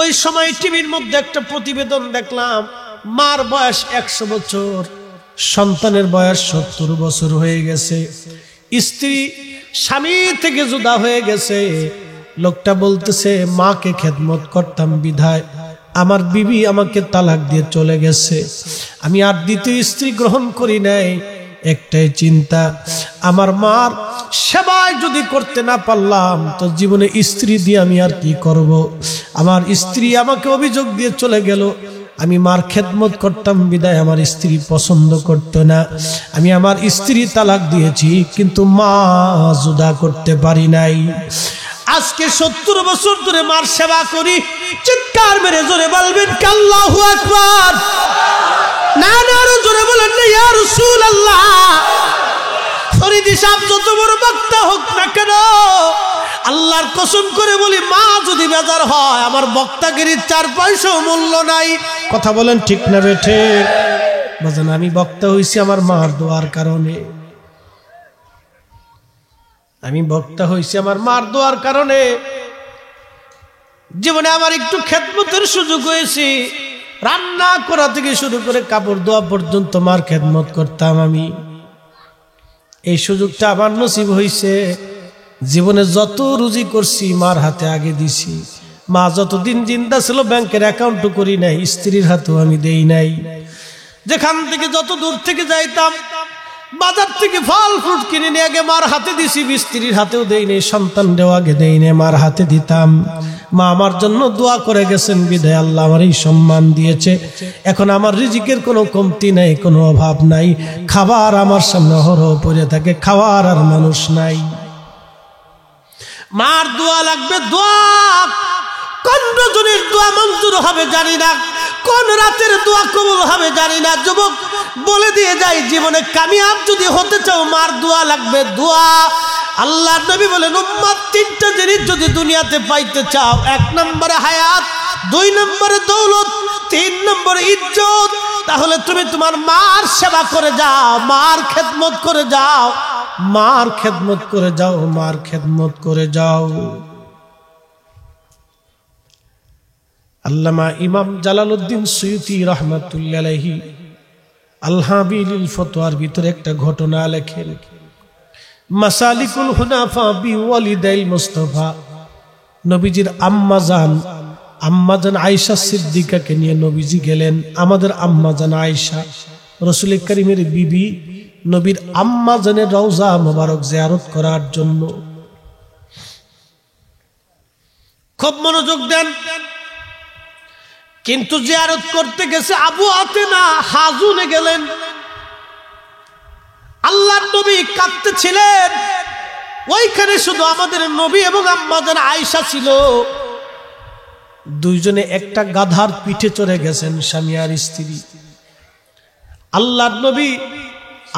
ওই সময় টিভির মধ্যে একটা প্রতিবেদন দেখলাম, মার বয়স 100 বছর, সন্তানের বয়স 70 বছর হয়ে গেছে, স্ত্রী স্বামী থেকে জুদা হয়ে গেছে। লোকটা বলতেছে, মাকে খেদমত করতাম বিধায় আমার বিবি আমাকে তালাক দিয়ে চলে গেছে, আমি আর দ্বিতীয় স্ত্রী গ্রহণ করি নাই। একটাই চিন্তা, আমার মার সেবায় যদি করতে না পারলাম তো জীবনে স্ত্রী দিয়ে আমি আর কি করব। আমার স্ত্রী আমাকে অভিযোগ দিয়ে চলে গেল, আমি মার খেদমত করতাম বিদায় আমার স্ত্রী পছন্দ করত না, আমি আমার স্ত্রী তালাক দিয়েছি কিন্তু মা জুদা করতে পারি নাই। আজকে 70 বছর ধরে মার সেবা করি। চিৎকার মেরে জোরে বলবেন আল্লাহু আকবার। না না, আরো জোরে বলেন না ইয়া রাসূলুল্লাহ। ফরিদি সাহেব যত বড় বক্তা হোক না কেন, আল্লাহর কসম করে বলি, মা যদি বেজার হয় আমার বক্তাগিরির 4 পয়সাও মূল্য নাই। কথা বলেন ঠিক না বেঠে? বাজান, আমি বক্তা হইছি আমার মার দোয়ার কারণে, আমি বক্তা হইছি আমার মার দোয়ার কারণে। জীবনে আমার একটু খেদমতের সুযোগ হয়েছে, রান্না করা থেকে শুরু করে কাপড় ধোয়া পর্যন্ত মার খেদমত করতাম আমি। এই সুযোগটা আমার নসিব হয়েছে। জীবনে যত রুজি করছি মার হাতে আগে দিছি। মা যতদিন জিন্দা ছিল ব্যাংকের অ্যাকাউন্টও করি নাই, স্ত্রীর হাতেও আমি দেই নাই। যেখান থেকে যত দূর থেকে যাইতাম, বাজার থেকে ফল ফ্রুট কিনে নিয়ে আগে মার হাতে দিছি, স্ত্রীর হাতেও দেই নাই, সন্তানদেরও আগে দেই নাই, মার হাতে দিতাম। মা আমার জন্য দোয়া করে গেছেন বিধায় আল্লাহ আমার এই সম্মান দিয়েছে। এখন আমার রিজিকের কোনো কমতি নাই, কোনো অভাব নাই। খাবার আমার সামনে অহরহ পড়ে থাকে, খাওয়ার আর মানুষ নাই। মার দোয়া লাগবে, দোয়া কোন রজনীর দোয়া মঞ্জুর হবে জানি না, কোন রাতের দোয়া কবুল হবে জানি না। যুবক বলে দিয়ে যাই, জীবনে কামিয়াব যদি হতে চাও মার দোয়া লাগবে, দোয়া। আল্লাহর নবী বলেন, উম্মত 3টা জিনিস যদি দুনিয়াতে পাইতে চাও, 1 নম্বরে হায়াত, 2 নম্বরে দৌলত, 3 নম্বরে ইজ্জত, তাহলে তুমি তোমার মার সেবা করে যাও, মার খেদমত করে যাও, মার খেদমত করে যাও, মার খেদমত করে যাও। আল্লামা ইমাম জালালউদ্দিন সুয়ুতি রাহমাতুল্লাহি আলাইহি আল-হাবিলিল ফতোয়ার ভিতরে একটা ঘটনা লেখেন। মাসালিকুল হুনাফা বিওয়ালিদাইল মুস্তাফা, নবীজির আম্মাজান আয়েশা সিদ্দিকাকে নিয়ে নবীজি গেলেন। আমাদের আম্মাজান আয়েশা রাসূল কারীমের বিবি, নবীর আম্মাজানের রওজা মোবারক জিয়ারত করার জন্য। খুব মনোযোগ দেন। কিন্তু জিয়ারত করতে গেছে আবু আতেনা হাজুনে গেলেন। আল্লাহর নবী কাঁদতেছিলেন, ওইখানে শুধু আমাদের নবী এবং আম্মাজান আয়েশা ছিল। দুইজনে একটা গাধার পিঠে চড়ে গেছেন, স্বামী আর স্ত্রী। আল্লাহর নবী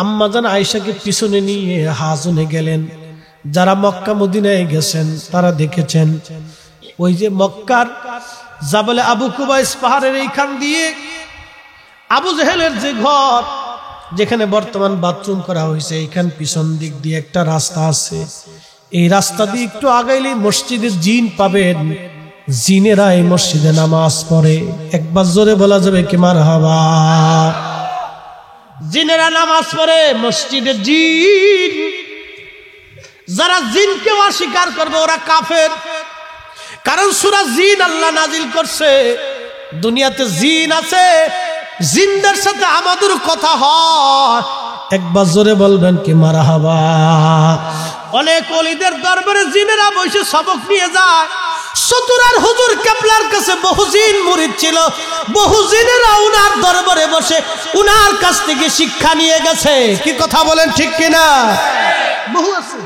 আম্মাজান আয়েশাকে পিছনে নিয়ে হাজুনে গেলেন। যারা মক্কা মদিনায় গেছেন তারা দেখেছেন, ওই যে মক্কার জাবলে আবু কুবাইস পাহাড়ের এইখান দিয়ে আবু জেহেলের যে ঘর, যেখানে বর্তমান বাথরুম করা হয়েছে, এইখান পিছন দিক দিয়ে একটা রাস্তা আছে। এই রাস্তা দিয়ে একটু আগাইলেই মসজিদের জিন পাবেন। জিনেরা এই মসজিদে নামাজ পড়ে। একবার জোরে বলা যাবে কি মারহাবা? জিনেরা নামাজ পড়ে মসজিদের জিন। যারা জিনকে অস্বীকার করবে ওরা কাফের। কারণ সূরা জিন আল্লাহ নাজিল করছে, দুনিয়াতে জিন আছে, জিনদের সাথে আমাদের কথা হয়। একবার জোরে বলবেন কি মারহাবা? অনেক ওলিদের দরবারে জিনেরা বসে সবক নিয়ে যায়। চতুরার হুজুর কেবলার কাছে বহু জিন মুরিদ ছিল, বহু জিনেরা উনার দরবারে বসে উনার কাছ থেকে শিক্ষা নিয়ে গেছে। কি কথা বলেন ঠিক কিনা? বহু আছে।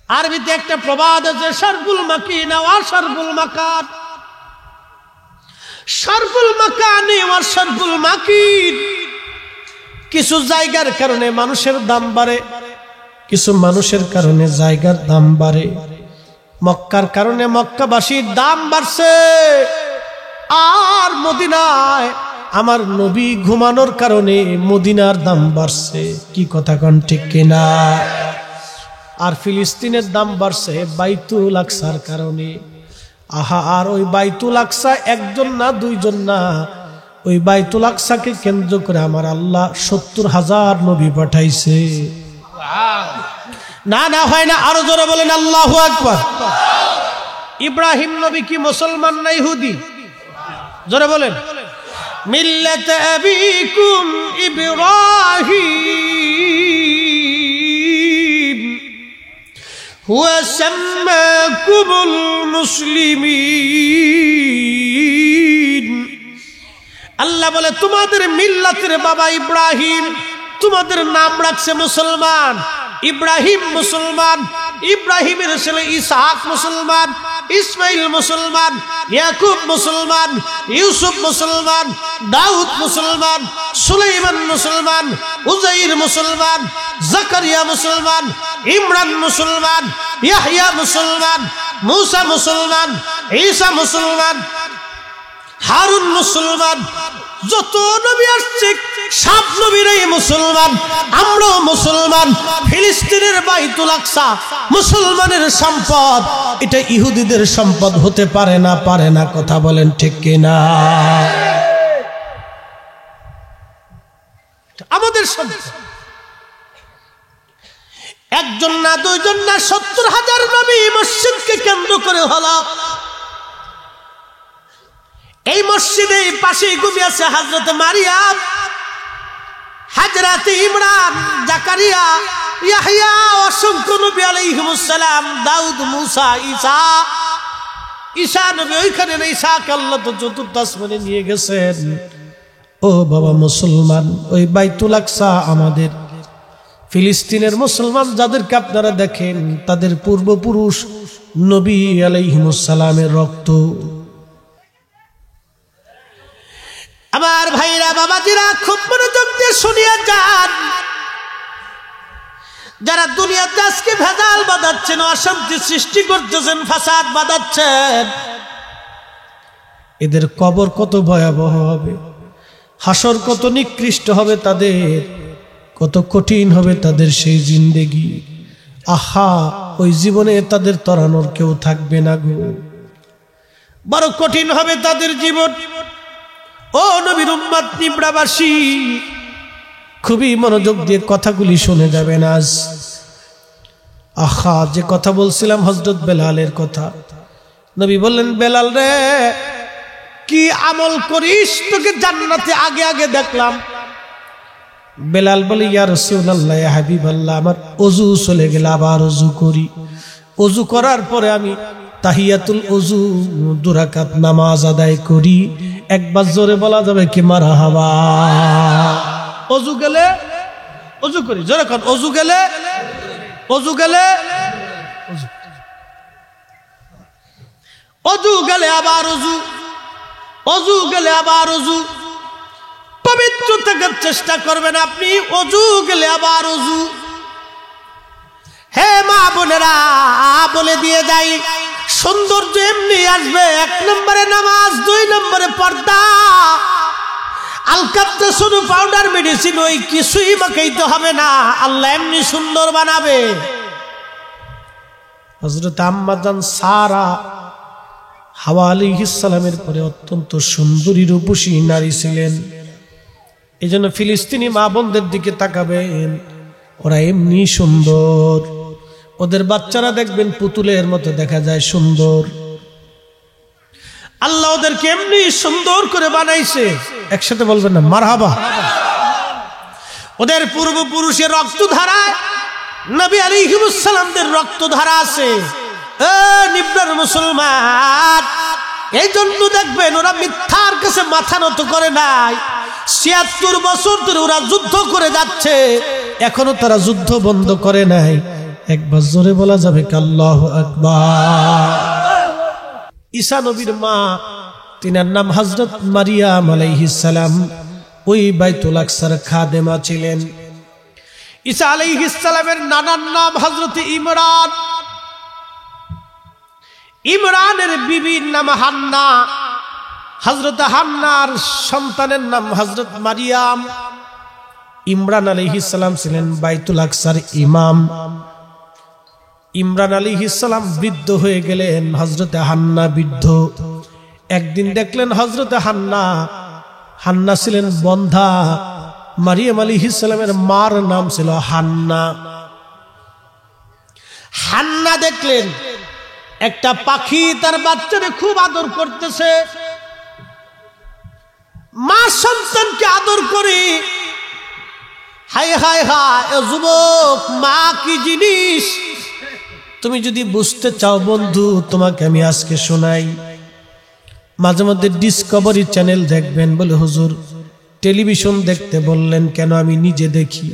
আরবিতে একটা প্রবাদ আছে, শারফুল মাকিনা ওয়া শারফুল মাকান। শারফুল মাকানি ওয়া শারফুল মাকিন। কিছু জায়গার কারণে মানুষের দাম বাড়ে, কিছু মানুষের কারণে জায়গার দাম বাড়ে। মক্কার কারণে মক্কাবাসীর দাম বাড়ছে, আর মদিনায় আমার নবী ঘুমানোর কারণে মদিনার দাম বাড়ছে। কি কথা কোন ঠিক কিনা? আর ফিলিস্তিনের দাম বাড়ছে বাইতুল আকসার কারণে। আহা, আর ওই বাইতুল আকসা একজন না দুইজন না, ওই বাইতুল আকসাকে কেন্দ্র করে আমার আল্লাহ 70,000 নবী পাঠাইছে। না না হয় না, আরো জোরে বলেন আল্লাহু আকবার। ইব্রাহিম নবী কি মুসলমান না ইহুদি? জোরে বলেন। মিল্লাত আবিকুম ইব্রাহিম হুয়া সাম্মাকুমুল মুসলিমিন। আল্লাহ বলে তোমাদের মিল্লাতের বাবা ইব্রাহিম, তোমাদের নাম রাখছে মুসলমান। ইব্রাহিম মুসলমান, ইব্রাহিমের ছেলে ইসহাক মুসলমান, ইসমাইল মুসলমান, ইয়াকুব মুসলমান, ইউসুফ মুসলমান, দাউদ মুসলমান, সুলাইমান মুসলমান, উজাইর মুসলমান, জাকারিয়া মুসলমান, ইমরান মুসলমান, ইয়াহইয়া মুসলমান, মূসা মুসলমান, ঈসা মুসলমান, হারুন মুসলমান। যত নবী আসছে সব নবীরাই মুসলমান, আমরাও মুসলমান। ফিলিস্তিনের বাইতুল আকসা মুসলমানের সম্পদ, এটা ইহুদিদের সম্পদ হতে পারে না, পারে না। কথা বলেন ঠিক কিনা? আমাদের সম্পদ। একজন না দুইজন না 70,000 নবী মসজিদকে কেন্দ্র করে হলো। এই মসজিদে পাশেই ঘুমিয়ে আছে হযরত মারিয়াম, হযরত ইমরান, জাকারিয়া, ইয়াহইয়া, অসংখ্য নবী আলাইহিমুস সালাম, দাউদ, মূসা, ঈসা নবী ওইখানে নেই। ঈসাকে আল্লাহ তো চতুর্থ আসমানে নিয়ে গেছেন। ও বাবা মুসলমান, ওই বাইতুল আকসা আমাদের ফিলিস্তিনের মুসলমান যাদেরকে আপনারা দেখেন, তাদের পূর্বপুরুষ নবী আলাইহিমুস সালামের রক্ত। আমার ভাইরা বাবাজিরা খুব মনোযোগ দিয়ে শুনিয়া যান। যারা দুনিয়াতে আজকে ভেজাল বাঁধাচ্ছেন, অশান্তি সৃষ্টি করতেছেন, ফাসাদ বাঁধাচ্ছেন, এদের কবর কত ভয়াবহ হবে, হাসর কত নিকৃষ্ট হবে তাদের, কত কঠিন হবে তাদের সেই জিন্দেগি। আহা, ওই জীবনে তাদের তরানোর কেউ থাকবে না গো, বড় কঠিন হবে তাদের জীবন। ও নবীর উম্মত নিবড়াবাসী, খুবই মনোযোগ দিয়ে কথাগুলি শুনে যাবেন আজ। আহা, যে কথা বলছিলাম হযরত বেলালের কথা, নবী বললেন, বেলাল রে, কি আমল করিস, তোকে জান্নাতে আগে আগে দেখলাম। বেলাল বলে, ইয়া রাসূলুল্লাহ, ইয়া হাবিবাল্লাহ, আমার ওযু চলে গেল, আবার ওযু করি। ওযু করার পরে আমি তাহিয়াতুল ওযু 2 রাকাত নামাজ আদায় করি। একবার জোরে বলা যাবে কি মারহাবা? ওযু গেলে ওযু করি, জোরে কোন, ওযু গেলে ওযু গেলে ওযু গেলে আবার ওযু, ওযু গেলে আবার ওযু। পবিত্র থাকার চেষ্টা করবেন আপনি, ওযু গেলে আবার ওযু। হে মা বোনেরা, বলে দিয়ে যাই, সৌন্দর্য এমনি আসবে। 1 নম্বরে নামাজ, 2 নম্বরে পর্দা। আলকাত্তা শুধু পাউডার মেডিসিন, ওই কিছুই মাখাইতে হবে না, আল্লাহ এমনি সুন্দর বানাবে। হযরত আম্মা জান সারা হাওয়া আলাইহিস সালামের পরে অত্যন্ত সুন্দরী রূপসী নারী ছিলেন। এই জন্য ফিলিস্তিনি মা বোনদের দিকে তাকাবেন, ওরা এমনি সুন্দর। ওদের বাচ্চারা দেখবেন পুতুলের মতো দেখা যায় সুন্দর। আল্লাহ ওদেরকে এমনি সুন্দর করে বানাইছে। একসাথে বলবেন না মারহাবা? ওদের পূর্বপুরুষের রক্তধারায় নবী আলাইহিস সালামদের রক্তধারা আছে। নিব্রার মুসলমান, এই জন্য দেখবেন ওরা মিথ্যার কাছে মাথা নত করে নাই। ৭৬ বছর ধরে ওরা যুদ্ধ করে যাচ্ছে, এখনো তারা যুদ্ধ বন্ধ করে নাই। একবার জোরে বলা যাবে কি আল্লাহু আকবার? ঈসা নবীর মা, তিনার নাম হযরত মারিয়াম আলাইহিস সালাম, ওই বাইতুল আকসার খাদেমা ছিলেন। ঈসা আলাইহিস সালামের নানার নাম হযরত ইমরান, ইমরানের বিবির নাম হান্না, হযরত হান্নার সন্তানের নাম হযরত মারিয়াম। ইমরান আলাইহিস সালাম ছিলেন বাইতুল আকসার ইমাম। ইমরান আলাইহিস সালাম বৃদ্ধ হয়ে গেলেন, হযরতে হান্না বৃদ্ধ। একদিন দেখলেন হযরতে হান্না ছিলেন বন্ধা। মারিয়াম আলাইহিস সালামের মার নাম ছিল হান্না। হান্না দেখলেন একটা পাখি তার বাচ্চাকে খুব আদর করতেছে। মা সন্তানকে আদর করে, হায় হায় হায় যুবক, মা কি জিনিস তুমি যদি বুঝতে চাও বন্ধু, তোমাকে আমি আজকে শোনাই। মাঝে মধ্যে ডিসকভারি চ্যানেল দেখবেন। বলে হুজুর টেলিভিশন দেখতে বললেন কেন? আমি নিজে দেখি।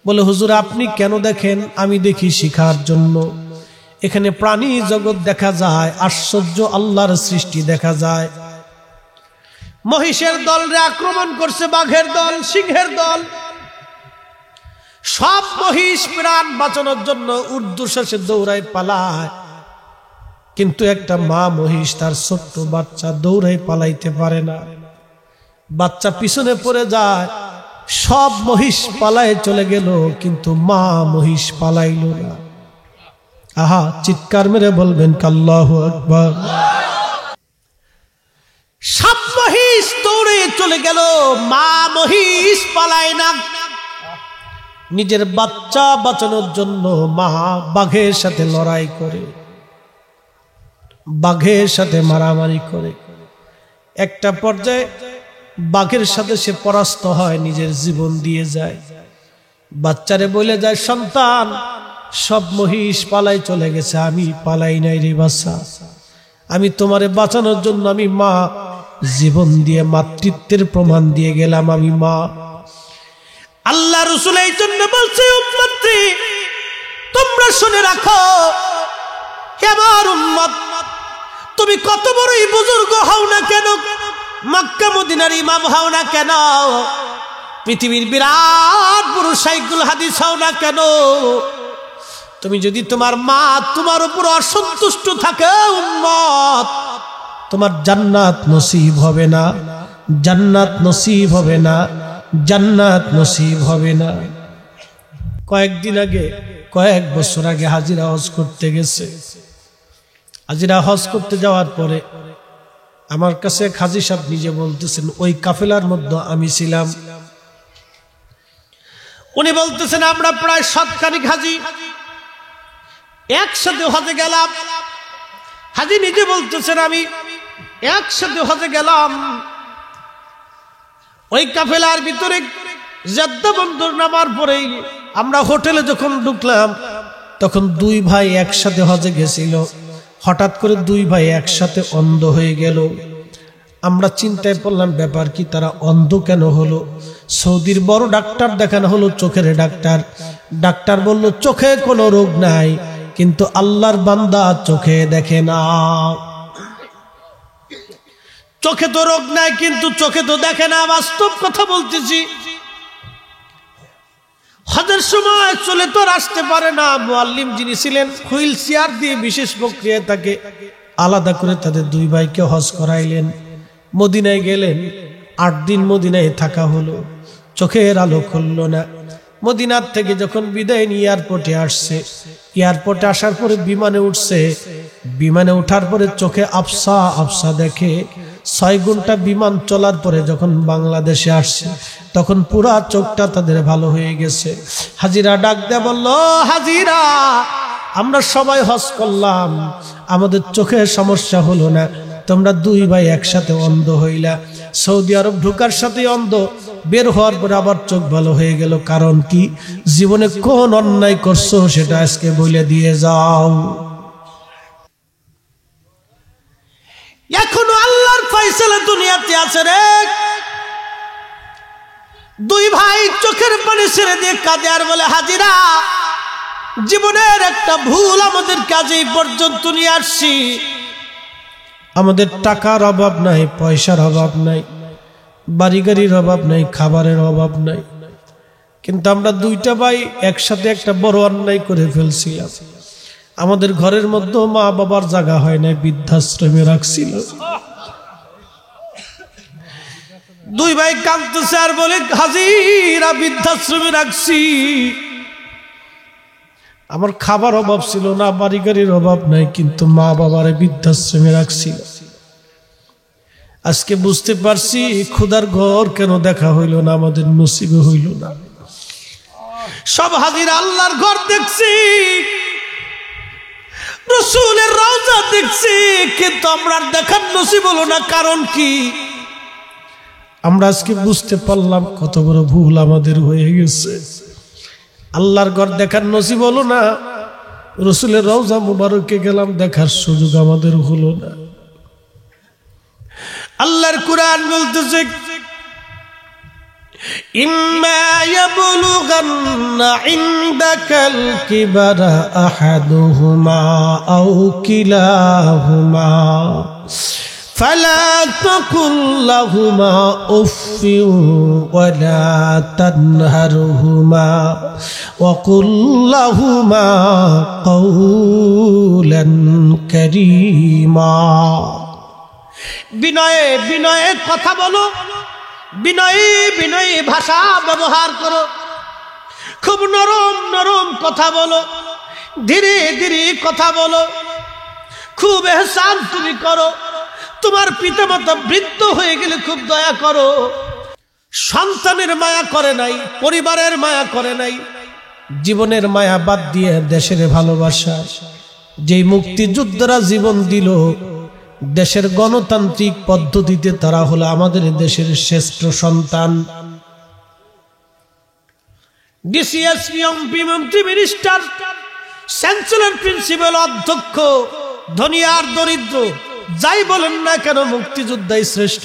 বলে হুজুর আপনি কেন দেখেন? আমি দেখি শিখার জন্য। এখানে প্রাণী জগৎ দেখা যায়, আশ্চর্য আল্লাহর সৃষ্টি দেখা যায়। মহিষের দলরে আক্রমণ করছে বাঘের দল, সিংহের দল। সব মহিষ প্রাণ বাঁচানোর জন্য ঊর্ধ্বশ্বাসে দৌড়ায় পালায়, কিন্তু একটা মা মহিষ তার ছোট্ট বাচ্চা দৌড়ায় পালাইতে পারে না। বাচ্চা পিছনে পড়ে যায়, সব মহিষ পালায় চলে গেল, কিন্তু মা মহিষ পালাইল না। আহা, চিৎকার মেরে বলবেন আল্লাহু আকবার। সব মহিষ দৌড়ে চলে গেল, মা মহিষ পালায় না। নিজের বাচ্চা বাঁচানোর জন্য মা বাঘের সাথে লড়াই করে, বাঘের সাথে মারামারি করে। একটা পর্যায়ে বাঘের সাথে সে পরাস্ত হয়, নিজের জীবন দিয়ে যায়। বাচ্চারে বলে যায়, সন্তান সব মহিষ পালাই চলে গেছে, আমি পালাই নাই রে বাচ্চা। আমি তোমারে বাঁচানোর জন্য আমি মা জীবন দিয়ে মাতৃত্বের প্রমাণ দিয়ে গেলাম, আমি মা। আল্লাহ রাসূল এই জন্য বলছে, উম্মতটি তোমরা শুনে রাখো, হে আমার উম্মত, তুমি কত বড়ই বুজুর্গ হও না কেন, মক্কা মদিনার ইমাম হও না কেন, পৃথিবীর বিরাট বড় শাইখুল হাদিস হও না কেন, তুমি যদি তোমার মা তোমার উপর অসন্তুষ্ট থাকে উম্মত, তোমার জান্নাত নসিব হবে না, জান্নাত নসিব হবে না, জান্নাত নসিব হবে না। কয়েকদিন আগে, কয়েক বছর আগে হাজিরা হজ করতে গেছে। হাজিরা হজ করতে যাওয়ার পরে আমার কাছে হাজী সাহেব নিজে বলতেছেন, ওই কাফেলার মধ্যে আমি ছিলাম। উনি বলতেছেন আমরা প্রায় 7 খানিক হাজি একসাথে হজে গেলাম। হাজি নিজে বলতেছেন আমি একসাথে হজে গেলাম। ওই কাফেলার ভিতরে জেদ্দা বন্দর নামার পরেই আমরা হোটেলে যখন ঢুকলাম, তখন 2 ভাই একসাথে হজে গেছিল। হঠাৎ করে 2 ভাই একসাথে অন্ধ হয়ে গেল। আমরা চিন্তায় পড়লাম, ব্যাপার কি, তারা অন্ধ কেন হলো? সৌদির বড় ডাক্তার দেখানো হলো, চোখের ডাক্তার। ডাক্তার বলল চোখে কোনো রোগ নাই, কিন্তু আল্লাহর বান্দা চোখে দেখে না। চোখে তো রোগ নাই, কিন্তু চোখে তো দেখে না, বাস্তব কথা বলতেছি। হজের সময় চলে তো আসতে পারে না। মুআল্লিম যিনি ছিলেন হুইল চেয়ার দিয়ে বিশেষ প্রক্রিয়া তাকে আলাদা করে তাদের 2 ভাইকে হজ করাইলেন। মদিনায় গেলেন, 8 দিন মদিনায় থাকা হলো, চোখের আলো খুলল না। মদিনার থেকে যখন বিদায় নিয়ে এয়ারপোর্টে আসছে, এয়ারপোর্টে আসার পরে বিমানে উঠছে। বিমানে ওঠার পরে চোখে আফসা আফসা দেখে। 6 ঘন্টা বিমান চলার পরে যখন বাংলাদেশে আসছে, তখন পুরা চোখটা তাদের ভালো হয়ে গেছে। হাজিরা ডাক দেয়া বলল, হাজিরা আমরা সবাই হজ করলাম, আমাদের চোখে সমস্যা হলো না, তোমরা 2 ভাই একসাথে অন্ধ হইলা। সৌদি আরব ঢোকার সাথে অন্ধ, বের হওয়ার পরে আবার চোখ ভালো হয়ে গেল। কারণ কি? জীবনে কোন অন্যায় করছো সেটা আজকে বলে দিয়ে যাও। এখনো আল্লাহর ফয়সালা দুনিয়াতে আছে রে। 2 ভাই চোখের পানি ছেড়ে দিয়ে কাঁদে আর বলে, হাজিরা জীবনের একটা ভুল আমাদের কাজে পর্যন্ত নিয়ে আসছি। আমাদের টাকার অভাব নাই, পয়সার অভাব নাই, বাড়ি গাড়ির অভাব নাই, খাবারের অভাব নাই, কিন্তু আমরা 2টা ভাই একসাথে একটা বড় অন্যায় করে ফেলছিলাম। আমাদের ঘরের মধ্যে মা বাবার জায়গা হয় না, বৃদ্ধাশ্রমে রাখছিল। 2 ভাই কাঁদতেছে আর বলে, হাজিরা বৃদ্ধাশ্রমে রাখছি, আমার খাবার অভাব ছিল না, বাড়ি গাড়ির অভাব নাই, কিন্তু মা বাবারে বৃদ্ধাশ্রমে রাখছিল। আজকে বুঝতে পারছি খোদার ঘর কেন দেখা হইল না, আমাদের নসিবে হইল না। সব হাজির আল্লাহর ঘর দেখছি, রাসূলের রওজা দেখছি, কিন্তু আমরা দেখার নসিব হলো না। কারণ কি? আমরা আজকে বুঝতে পারলাম কত বড় ভুল আমাদের হয়ে গেছে। আল্লাহর ঘর দেখার নসিব হলো না, রাসূলের রওজা মুবারকে গেলাম, দেখার সুযোগ আমাদের হলো না। আল্লাহর কুরআন বলতেছে, ইম্মা ইয়াবলুগান্না ইনদাকাল কিবারা আহাদুহুমা আও কিলাহুমা ফালা তাকুল লাহুমা উফফিন ওয়ালা তানহারহুমা ওয়া কুল লাহুমা কাওলান কারীমা। বিনয়ে বিনয়ে কথা বলো, বিনয়ী বিনয়ী ভাষা ব্যবহার করো, খুব নরম নরম কথা বলো, ধীরে ধীরে কথা বলো, খুব এহসান তুমি করো। তোমার পিতামাতা বৃদ্ধ হয়ে গেলে খুব দয়া করো। সন্তানের মায়া করে নাই, পরিবারের মায়া করে নাই, জীবনের মায়া বাদ দিয়ে দেশের ভালোবাসা। যেই মুক্তিযোদ্ধারা জীবন দিল দেশের গণতান্ত্রিক পদ্ধতিতে, তারা হলো আমাদের দেশের শ্রেষ্ঠ সন্তান। ডিসিএস, এমপি, মন্ত্রী, মিনিস্টার, চ্যান্সেলর, প্রিন্সিপাল, অধ্যক্ষ, ধনী আর দরিদ্র, যাই বলেন না কেন, মুক্তিযোদ্ধাই শ্রেষ্ঠ।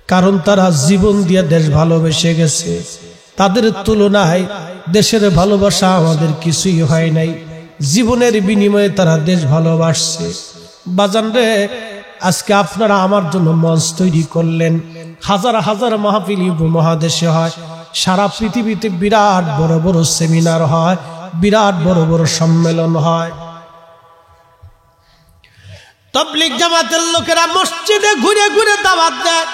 কারণ তারা জীবন দিয়ে দেশ ভালোবেসে গেছে। তাদের তুলনায় দেশের ভালোবাসা আমাদের কিছুই হয় নাই। জীবনের বিনিময়ে তারা দেশ ভালোবাসছে। বাজান রে, আজকে আপনারা আমার জন্য মঞ্চ তৈরি করলেন। হাজার হাজার মাহফিল উপমহাদেশে হয়, সারা পৃথিবীতে বিরাট বড় বড় সেমিনার হয়, বিরাট বড় বড় সম্মেলন হয়। তাবলীগ জামাতের লোকেরা মসজিদে ঘুরে ঘুরে দাওয়াত দেয়,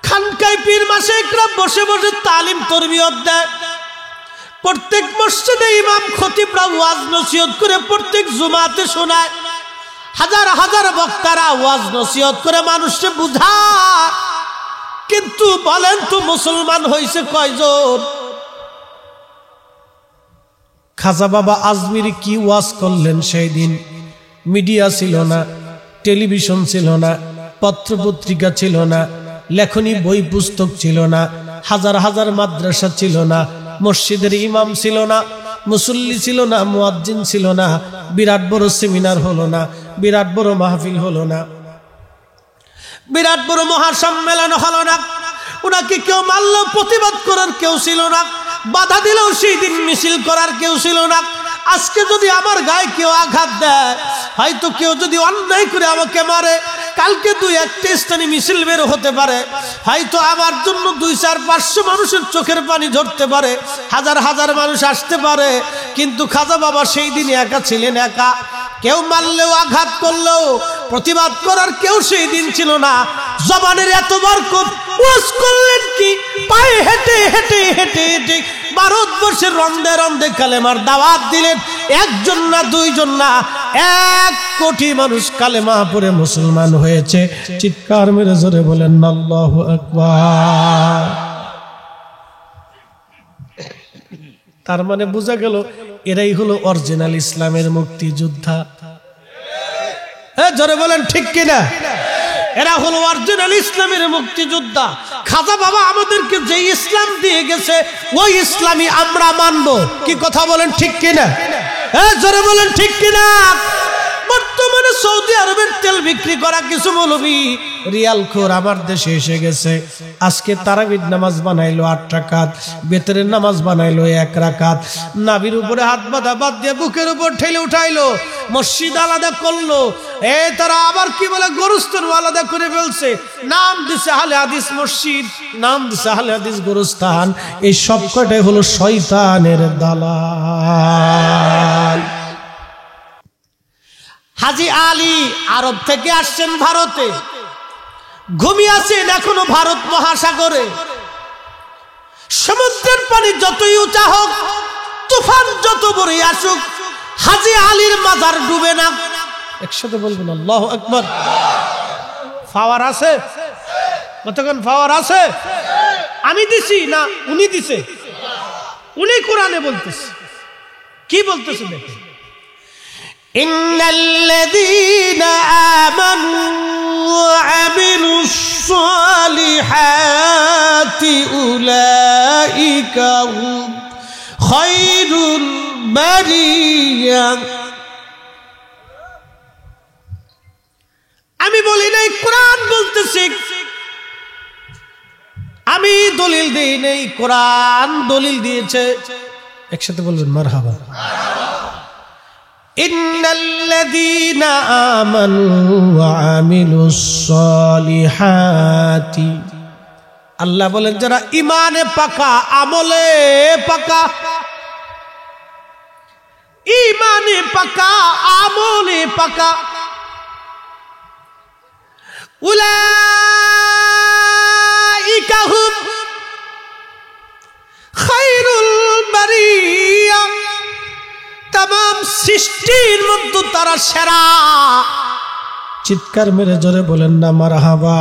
খানকায় পীর মাশায়েখরা বসে বসে তালিম তরবিয়ত দেয়। প্রত্যেক মসজিদে ইমাম খতিবরা ওয়াজ নসিহত করে প্রত্যেক জুমাতে শোনায়। হাজার হাজার বক্তারা ওয়াজ নসিহত করে মানুষকে বুঝায়। কিন্তু বলেন তো মুসলমান হয়েছে কয়জন? খাজা বাবা আজমিরি কি ওয়াজ করলেন সেই দিন? মিডিয়া ছিল না, টেলিভিশন ছিল না, পত্রপত্রিকা ছিল না, লেখনী বই পুস্তক ছিল না, হাজার হাজার মাদ্রাসা ছিল না, মসজিদের ইমাম ছিল না, মুসল্লি ছিল না, মুয়াজ্জিন ছিল না, বিরাট বড় সেমিনার হলো না, বিরাট বড় মাহফিল হলো না, বিরাট বড় মহাসম্মেলন হলো না। ওনাকে কেউ মারল, প্রতিবাদ করার কেউ ছিল না, বাধা দিলেও সেই দিন মিছিল করার কেউ ছিল না। আজকে যদি আমার গায়ে কেউ আঘাত দেয়, হয়তো কেউ যদি অন্যায় করে আমাকে মারে, কালকে 2-1 স্থানে মিছিল বের হতে পারে, হয়তো আমার জন্য 200-500 মানুষের চোখের পানি ঝরতে পারে, হাজার হাজার মানুষ আসতে পারে। কিন্তু খাজা বাবা সেই দিন একা ছিলেন, একা। কেউ মারলেও আঘাত করলেও প্রতিবাদ করার কেউ সেই দিন ছিল না। জবানের এত বরকত, ওয়াজ করলেন কি পায়ে হেঁটে হেঁটে হেঁটে হেঁটে ভারতবর্ষের রন্ধে রন্ধে কালেমার দাওয়াত দিলেন। একজন না, দুইজন না, 1 কোটি মানুষ কালেমা পড়ে মুসলমান হয়েছে। চিৎকার মেরে জোরে বলেন আল্লাহু আকবার। তার মানে বোঝা গেল এরাই হলো অরিজিনাল ইসলামের মুক্তিযোদ্ধা। জোরে বলেন ঠিক কিনা? এরা হলো অরিজিনাল ইসলামের মুক্তিযোদ্ধা। খাজা বাবা আমাদেরকে যে ইসলাম দিয়ে গেছে, ওই ইসলামই আমরা মানব। কি কথা বলেন ঠিক কিনা? জোরে বলেন ঠিক কিনা? বর্তমানে সৌদি আরবের তেল বিক্রি করা কিছু মৌলবি রিয়াল খোর আমার দেশে এসে গেছে। আজকে তারাবির নামাজ বানাইলো 8 রাকাত, বেতরের নামাজ বানাইলো 1 রাকাত, নাভির উপরে হাত বাঁধা বাদ দিয়ে বুকের উপর ঠেলে উঠাইলো, মসজিদ আলাদা করলো। তারা আবার কি বলে, গোরস্থান আলাদা করে ফেলছে। নাম দিছে আহলে হাদিস মসজিদ, নাম দিছে আহলে হাদিস গোরস্থান। এই সব কটাই হলো শয়তানের দালাল। হাজি আলী আরব থেকে আসছেন ভারতে, ঘুমিয়ে আছেন এখনো ভারত মহাসাগরে। সমুদ্রের পানি যতই উঁচা হোক, তুফান যত বড় আসুক হাজী আলীর মাজার ডুবে না। একসাথে বলবেন আল্লাহু আকবার। পাওয়ার আছে? কতক্ষণ পাওয়ার আছে? আমি দিছি না উনি দিছে? উনি কোরআনে বলতেছে। কি বলতেছে দেখেন, ইন্নাল্লাযীনা আমানু ওয়া আমিলুস সালিহাতি উলাইকা হুম খায়রুল বারিয়া। আমি বলি নাই, কোরআন বলতেছে। আমি দলিল দেই নাই, কোরআন দলিল দিয়েছে। একসাথে বলবেন মারহাবা। ইন্নাল্লাযীনা আমানু ওয়া আমিলুস সালিহাতি, আল্লাহ বলেন যারা ঈমানে পাকা, আমলে পাকা, ঈমানে পাকা, আমলে পাকা, উলাইকা হুম খায়রুল বারিয়া, तमाम সৃষ্টির মধ্যে তারা সেরা। চিৎকার মেরে জোরে বলেন না মারহাবা।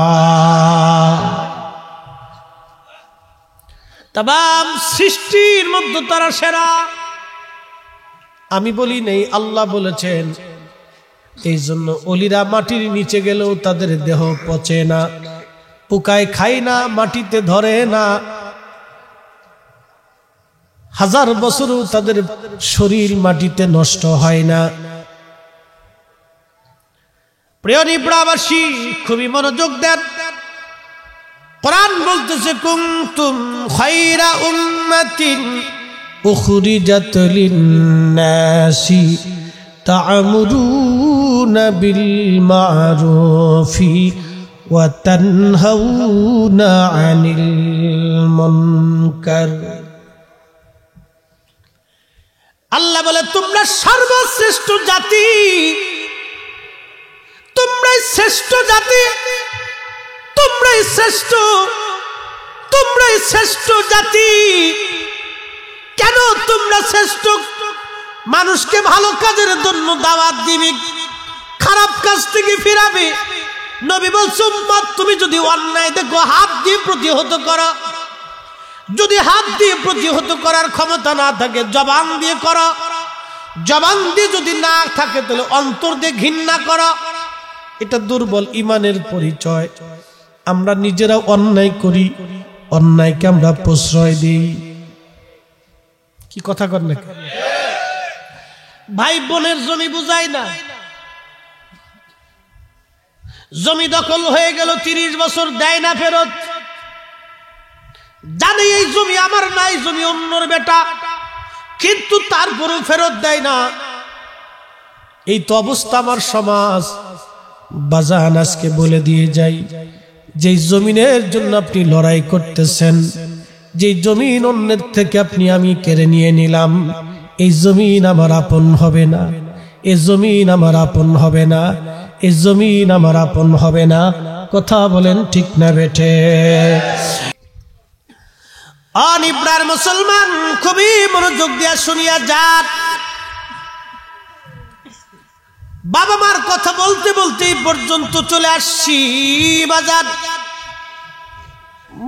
तमाम সৃষ্টির মধ্যে তারা সেরা। আমি বলি নেই, আল্লাহ বলেছেন। এই জন্য অলিরা মাটির নিচে গেলেও তাদের দেহ পচে না, পোকায় খায় না, মাটিতে ধরে না, হাজার বছরও তাদের শরীর মাটিতে নষ্ট হয় না। প্রিয় নিব্রাবাসী, খুবই মনোযোগ দেন। কোরআন বলতেছে কুনতুম খায়রা উম্মাতিন উখরিজাত লিন-নাসি তা'মুরুনা বিল মা'রুফি ওয়া তানহাউনা আনিল মুনকার। আল্লাহ বলে তোমরা সর্বশ্রেষ্ঠ জাতি, তোমরাই শ্রেষ্ঠ জাতি, তোমরাই শ্রেষ্ঠ, তোমরাই শ্রেষ্ঠ জাতি। কেন তোমরা শ্রেষ্ঠ? মানুষকে ভালো কাজের জন্য দাওয়াত দিবে, খারাপ কাজ থেকে ফিরাবে। নবী বলছেন উম্মত তুমি যদি অন্যায় দেখো হাত দিয়ে প্রতিহত করো, যদি হাত দিয়ে প্রতিহত করার ক্ষমতা না থাকে জবান দিয়ে করো, জবান দিয়ে যদি না থাকে তাহলে অন্তর দিয়ে ঘৃণা করো। এটা দুর্বল ঈমানের পরিচয়। আমরা নিজেরা অন্যায় করি, অন্যায়কে আমরা প্রশ্রয় দিই। কি কথা কর না? ভাই বোনের জমি বুঝাই না, জমি দখল হয়ে গেল 30 বছর দেয় না ফেরত, জানে এই জমি আমার নাই, জমি অন্যর বেটা, কিন্তু তারপরেও ফেরত দেয় না। এই তো অবস্থা আমার সমাজ। বাজান আজকে বলে দিয়ে যাই, যে জমিনের জন্য আপনি লড়াই করতেছেন, যে জমিন অন্যের থেকে আপনি আমি কেড়ে নিয়ে নিলাম, এই জমিন আমার আপন হবে না, এই জমিন আমার আপন হবে না, এই জমিন আমার আপন হবে না। কথা বলেন ঠিক না বেঠে? অনিব্রার মুসলমান, খুবই মনোযোগ দিয়া শুনিয়া যান। বাবা মার কথা বলতে বলতে পর্যন্ত চলে আসছি বাজার,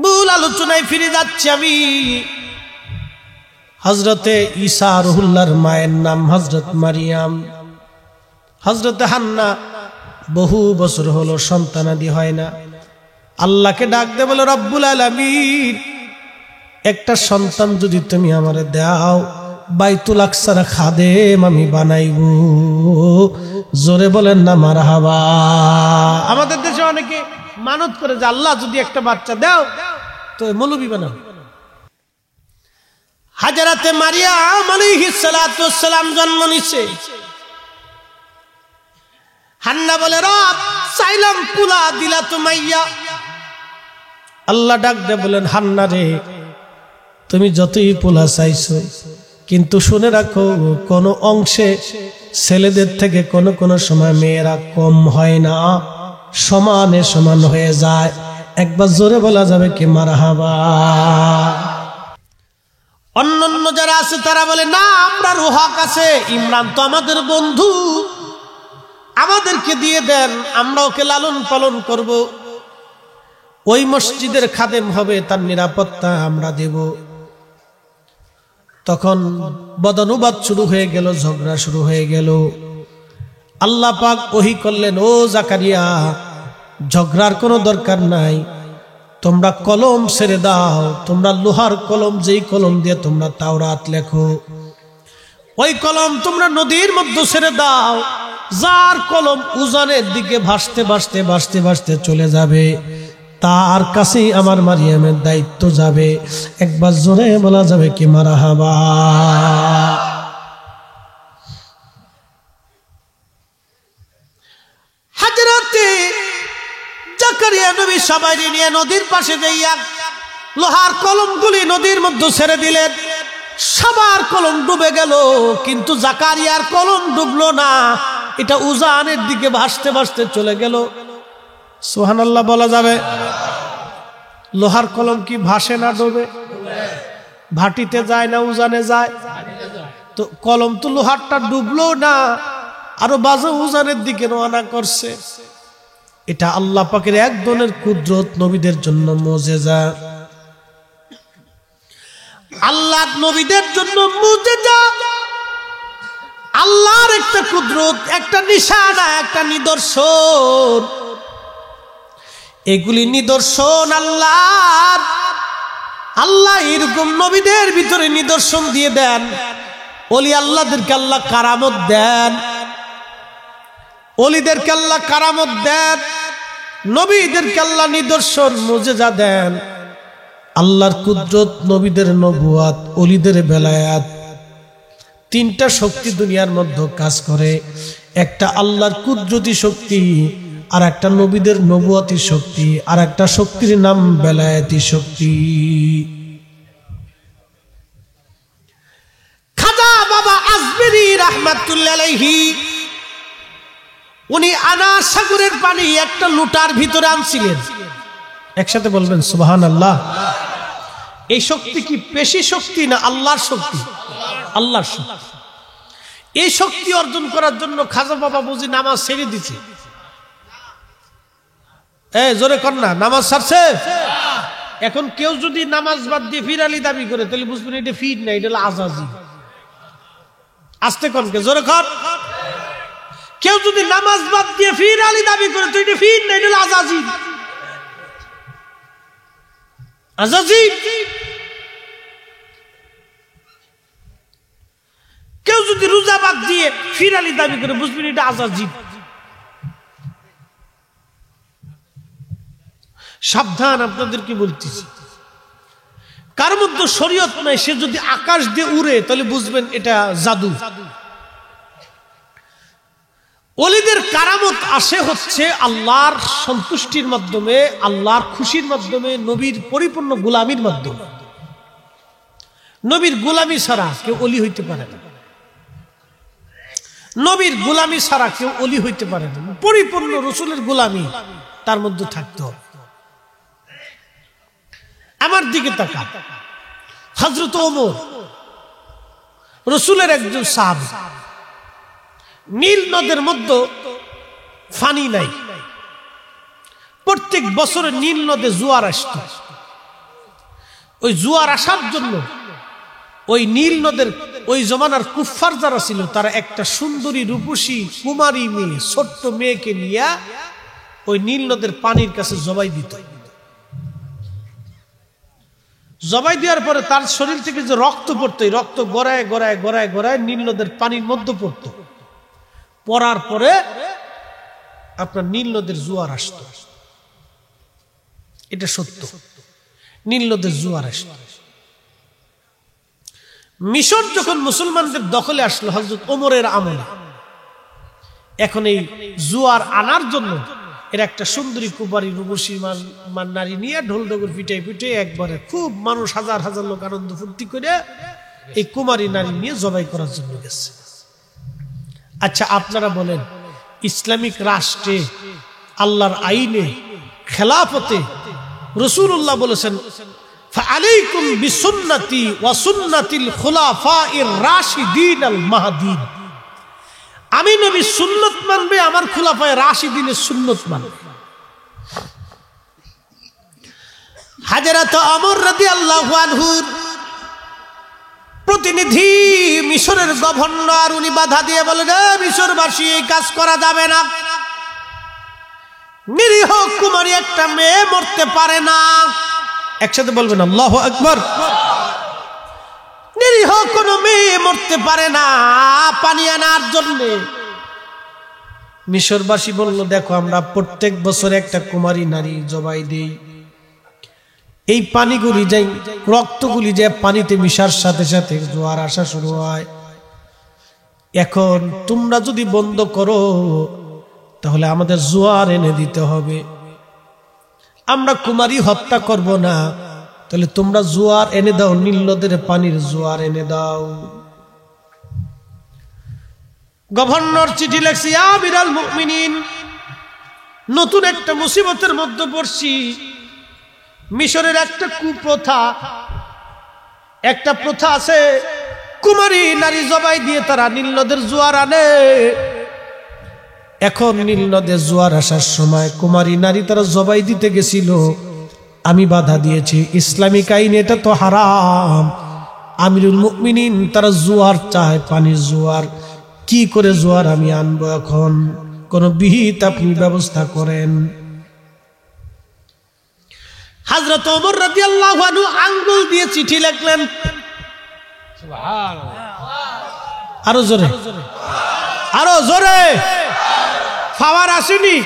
মূল আলোচনায় ফিরে যাচ্ছি আমি। হযরতে ঈসা রুহুল্লাহর মায়ের নাম হযরত মারিয়াম। হযরতে হান্না বহু বছর হলো সন্তানাদি হয় না। আল্লাহকে ডাক দে বলে রব্বুল আলামিন, একটা সন্তান যদি তুমি আমারে দাও, বাইতুল আকসার খাদেম আমি বানাইবো। জোরে বলেন না মারহাবা। আমাদের দেশে অনেকে মানত করে যে আল্লাহ যদি একটা বাচ্চা দাও তো মৌলবি বানাও। হাজরাতে মারিয়াম আলাইহিস সালাতু ওয়াস সালাম জন্ম নিছে। হান্না বলে রব চাইলাম পুলা দিলা তুমাইয়া। আল্লাহ ডাক দে বলেন হান্না রে, তুমি যতই পোলা চাইছো, কিন্তু শুনে রাখো কোন অংশে ছেলেদের থেকে কোন সময় মেয়েরা কম হয় না, সমানে সমান হয়ে যায়। একবার জোরে বলা যাবে কি মারহাবা? অন্যান্য যারা আছে তারা বলে না, আমরা হক আছে, ইমরান তো আমাদের বন্ধু, আমাদেরকে দিয়ে দেন, আমরা ওকে লালন পালন করব, ওই মসজিদের খাদেম হবে, তার নিরাপত্তা আমরা দেব। তখন বদানুবাদ শুরু হয়ে গেল, ঝগড়া শুরু হয়ে গেল। আল্লাহ পাক ওহী করলেন, ও জাকারিয়া, ঝগড়ার কোনো দরকার নাই, তোমরা কলম ছেড়ে দাও, তোমরা লোহার কলম, যেই কলম দিয়ে তোমরা তাওরাত লেখো, ওই কলম তোমরা নদীর মধ্যে ছেড়ে দাও। যার কলম উজানের দিকে ভাসতে ভাসতে ভাসতে ভাসতে চলে যাবে, তার কাছেই আমার মারিয়ামের দায়িত্ব যাবে। একবার জোরে বলা যাবে কি মারহাবা। হযরতে জাকারিয়া নবী সবাই নিয়ে নদীর পাশে যাইয়া লোহার কলমগুলি নদীর মধ্যে ছেড়ে দিলেন। সবার কলম ডুবে গেল, কিন্তু জাকারিয়ার কলম ডুবলো না, এটা উজানের দিকে ভাসতে ভাসতে চলে গেল। সুবহানাল্লাহ বলা যাবে? লোহার কলম কি ভাসে না ডুবে? ভাটিতে যায় না উজানে যায়? তো কলম তো লোহারটা ডুবলো না, আরো বাজে উজানের দিকে রওনা করছে। এটা আল্লাহ পাকের এক ধরনের কুদরত, নবীদের জন্য মুজিজা। আল্লাহ নবীদের জন্য মুজিজা, আল্লাহর একটা কুদরত, একটা নিশানা, একটা নিদর্শন। এগুলি নিদর্শন আল্লাহর। আল্লাহ এরকম নবীদের ভিতরে নিদর্শন দিয়ে দেন। ওলি আল্লাহদেরকে আল্লাহ কারামত দেন, ওলিদেরকে আল্লাহ কারামত দেন, নবীদেরকে আল্লাহ নিদর্শন মুজিজা দেন। আল্লাহর কুদরত, নবীদের নবুয়াত, ওলিদের বেলায়াত, তিনটা শক্তি দুনিয়ার মধ্যে কাজ করে। একটা আল্লাহর কুদরতি শক্তি, আর একটা নবীদের নবুয়াতি শক্তি, আর একটা শক্তির নাম বেলায়াতি শক্তি। খাজা বাবা আজমেরি রাহমাতুল্লাহ আলাইহি, উনি আনার সাগরের পানি একটা লুটার ভিতরে আনছিলেন। একসাথে বলবেন সুবহানাল্লাহ। এই শক্তি কি পেশি শক্তি না আল্লাহর শক্তি? আল্লাহর শক্তি। এই শক্তি অর্জন করার জন্য খাজা বাবা বুঝি নামাজ ছেড়ে দিছে। জোরে কর না, নামাজ ছাড়ছে। এখন কেউ যদি নামাজ বাদ দিয়ে ফিরালি দাবি করে, তাহলে বুঝবেন এটা ফির না, এটা হলো আজাজি। আস্তে কনকে, জোরে কর। কেউ যদি নামাজ বাদ দিয়ে ফিরালি দাবি করে, তো এটা ফির না, এটা হলো আজাজি। আজাজি। কেউ যদি রোজা বাদ দিয়ে ফিরালি দাবি করে, বুঝবেন এটা আজাজি। সাবধান, আপনাদেরকে বলতেছি, কার মধ্যে শরীয়ত নাই, সে যদি আকাশ দিয়ে উড়ে, তাহলে বুঝবেন এটা জাদু। ওলিদের কারামত আসে হচ্ছে আল্লাহর সন্তুষ্টির মাধ্যমে, আল্লাহর খুশির মাধ্যমে, নবীর পরিপূর্ণ গোলামির মাধ্যমে। নবীর গোলামি ছাড়া কেউ ওলি হইতে পারে না। নবীর গোলামি ছাড়া কেউ ওলি হইতে পারে না। পরিপূর্ণ রসুলের গোলামি তার মধ্যে থাকতে হবে। আমার দিকে তাকা, হযরত ওমর রসুলের একজন সাহাবী। নীল নদের মধ্যে পানি নাই, প্রত্যেক বছরে নীল নদে জোয়ার আসত। ওই জোয়ার আসার জন্য ওই নীল নদের ওই জমানার কুফফার যারা ছিল, তারা একটা সুন্দরী রূপসী কুমারী মেয়ে, ছোট্ট মেয়েকে নিয়ে ওই নীল নদের পানির কাছে জবাই দিত। জবাই দেওয়ার পরে তার শরীর থেকে যে রক্ত পড়তো, রক্ত গড়ায় গড়ায় গড়ায় গড়ায় নীল নদের পানির মধ্যে পড়তো। পড়ার পরে আপনার নীল নদের জোয়ার আসত। এটা সত্য, নীল নদের জোয়ার আসত। মিশর যখন মুসলমানদের দখলে আসলো হযরত ওমরের আমলে, এখন এই জোয়ার আনার জন্য এর একটা সুন্দরী কুমারী রূপসী নারী নিয়ে ঢোল ডগর পিটাই পিটে একবারে খুব মানুষ, হাজার হাজার লোক আনন্দ ফুর্তি করে এই কুমারী নারী নিয়ে জবাই করার জন্য গেছে। আচ্ছা, আপনারা বলেন, ইসলামিক রাষ্ট্রে, আল্লাহর আইনে, খেলাফতে রাসূলুল্লাহ বলেছেন ফাআলাইকুম বিসুন্নতি ওয়া সুন্নাতিল খুলাফাইর রাশিদিনাল মাহদিন। আমি নবী সুন্নত মানবে, আমার খুলাফায়ে রাশিদিনের সুন্নত মানবে। হযরত ওমর রাদিয়াল্লাহু আনহুর প্রতিনিধি মিশরের গভর্নর, উনি বাধা দিয়ে বলেন, মিশরবাসী এই কাজ করা যাবে না, নিরীহ কুমারী একটা মেয়ে মরতে পারে না। একসাথে বলবেন আল্লাহু আকবার। নিরীহ কোন মেয়ে মরতে পারে না পানি আনার জন্য। মিশরবাসী বলল, দেখো আমরা প্রত্যেক বছর একটা কুমারী নারী জবাই দেই, এই পানিগুলি যাই, রক্তগুলি যে পানিতে মিশার সাথে সাথে জোয়ার আসা শুরু হয়। এখন তোমরা যদি বন্ধ করো তাহলে আমাদের জোয়ার এনে দিতে হবে। আমরা কুমারী হত্যা করব না, তাহলে তোমরা জোয়ার এনে দাও, নীল নদের পানির জোয়ার এনে দাও। গভর্নর চিঠি লেখছে, আমিরুল মুমিনিন, নতুন একটা মুসিবতের মধ্যে পড়ছি। মিশরের একটা কুপ্রথা, একটা প্রথা আছে, কুমারী নারী জবাই দিয়ে তারা নীল নদের জোয়ার আনে। এখন নীল নদের জোয়ার আসার সময় কুমারী নারী তারা জবাই দিতে গেছিল, আমি বাধা দিয়েছি, ইসলামিক আইনে এটা তো হারাম। আমিরুল মুমিনিন তারা জোয়ার চায়, পানির জোয়ার, কি করে জোয়ার আমি আনবো? এখন কোন বিহিত আপনি ব্যবস্থা করেন। হযরত ওমর রাদিয়াল্লাহু আনহু আঙ্গুল দিয়ে চিঠি লিখলেন। সুবহানাল্লাহ। আরো জোরে, আরো জোরে। পাওয়ার আসেনি?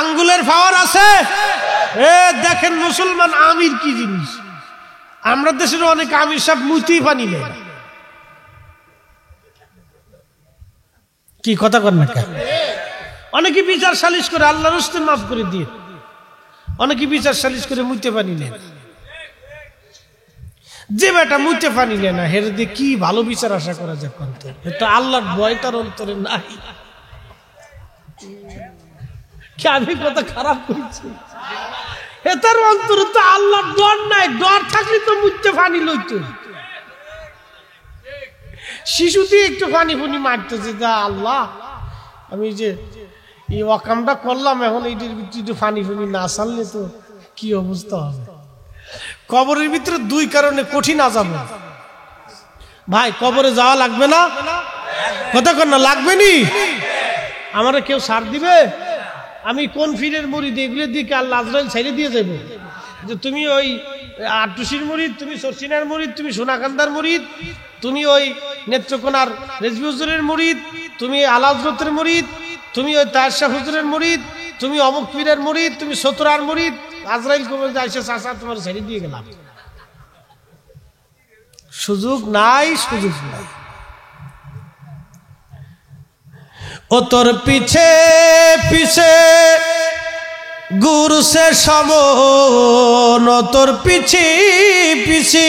আঙ্গুলের পাওয়ার আছে? দেখেন মুসলমান আমির কি জিনিস। আমরা দেশের অনেক আমির সব মুইতেই পানি নেই। কি কথা কর না? অনেকে বিচার সালিশ করে আল্লাহর রাস্তে মাফ করে দিয়ে, অনেকে বিচার সালিশ করে মুইতে পানি নেন। যে বেটা মুইতে পানি নেয় না, হের দিয়ে কি ভালো বিচার আশা করা যায়? তো আল্লাহর ভয় তার অন্তরে নাই। আমি কথা খারাপ করছি, এটার অন্তরে তো আল্লাহর ডর নাই। ডর থাকলে তো মুইতে পানি লইতো। শিশুটি একটু পানি ফুনি মারতেছে, যা আল্লাহ আমি যে এই ওয়াকামটা করলাম, এখন এইটির ভিতরে পানি ফুনি না চাললে তো কি অবস্থা হবে। কবরের ভিতরে দুই কারণে কঠিন আযাব। ভাই কবরে যাওয়া লাগবে না? কথা কর না, লাগবে নি? আমারে কেউ ছাড় দিবে? আমি কোন ফিরের মুরিদ, এগুলো দিকে আল্লাহ আজরাইল ছেড়ে দিয়ে যাবো যে তুমি ওই আটটুসির মুরিদ, তুমি সরসিনার মুরিদ, তুমি সোনাকান্দার মুরিদ, তুমি ওই নেত্রকোনার রেজবি হুজুরের মুরিদ, তুমি আলা হযরতের মুরিদ, তুমি ওই তাহের শাহ হুজুরের মুরিদ, তুমি অমুক পীরের মুরিদ, তুমি সতরার মুরিদ। আজরাইল কবর যাইছে, চাচা তোমার ছেড়ে দিয়ে গেলাম। সুযোগ নাই, সুযোগ নাই। ও তোর পিছে পিছে ঘুরছে সমন, ও তোর পিছে পিছে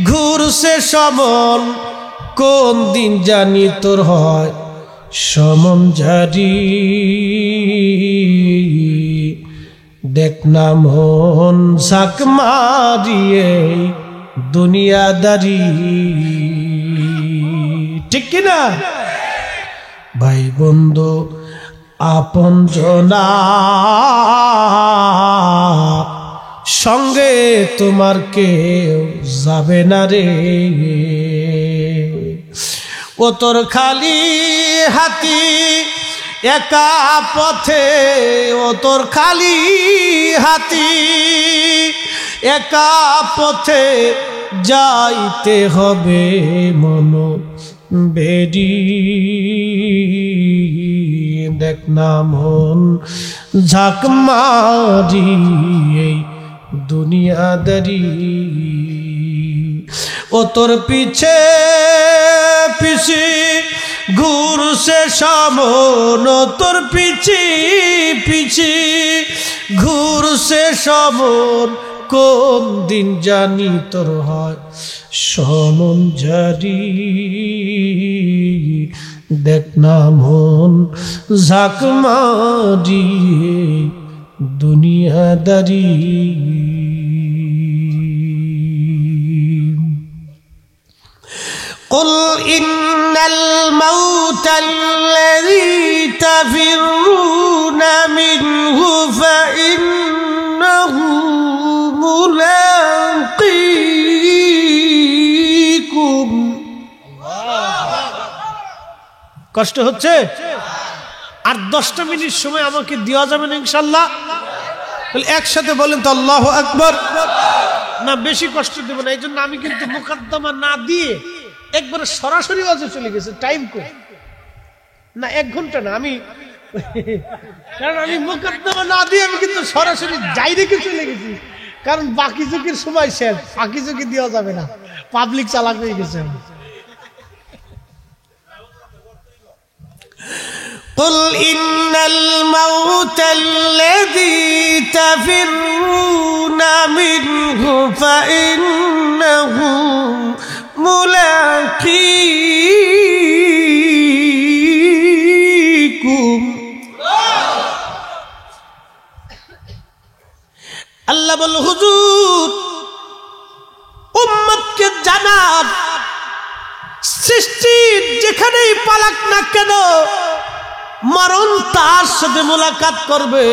ঘুরছে সমন, কোন দিন জানি তোর হয় সমন জারি। দেখ না মন ঝাঁক মারিয়ে দুনিয়াদারি, ঠিক কিনা? ভাই বন্ধু আপন জনা সঙ্গে তোমার কেউ যাবে না রে। ও তোর খালি হাতি একা পথে, ও তোর খালি হাতি একা পথে যাইতে হবে মন বেরি। দেখ না মন ঝাঁক মারি এই দুনিয়াদারি। ও তোর পিছে পিছে ঘুরছে সমন, ও তোর পিছে পিছে ঘুরছে সমন, কোন দিন জানি তোর হয় সমন জারি। দেখ না মন ঝাঁক মারি দুনিয়াদারি। تفرون منه فإنه ملاقيكم কষ্ট হচ্ছে আর 10টা মিনিট সময় আমাকে দেওয়া যাবে না ইনশাআল্লাহ একসাথে বলেন তো আল্লাহু আকবার না বেশি কষ্ট দেব না এইজন্য আমি কিন্তু মুকদ্দমা না দিয়ে একবারে সরাসরি ওয়াজে চলে গেছে টাইম কই না 1 ঘন্টা না আমি কারণ আমি মুকদ্দমা না দিয়ে আমি কিন্তু সরাসরি ডাইরেক্টে চলে গেছি কারণ বাকি যুগের সময় শেষ বাকি যুগে দেওয়া যাবে না পাবলিক চালাক হয়ে গেছে قل إن الموت الذي تفرون منه فإنه ملاقيكم আল্লাহ বল হুজুর উম্মতকে জানান সৃষ্টি যেখানেই পালাক না কেন মরণ তার সাথে মোলাকাত করবে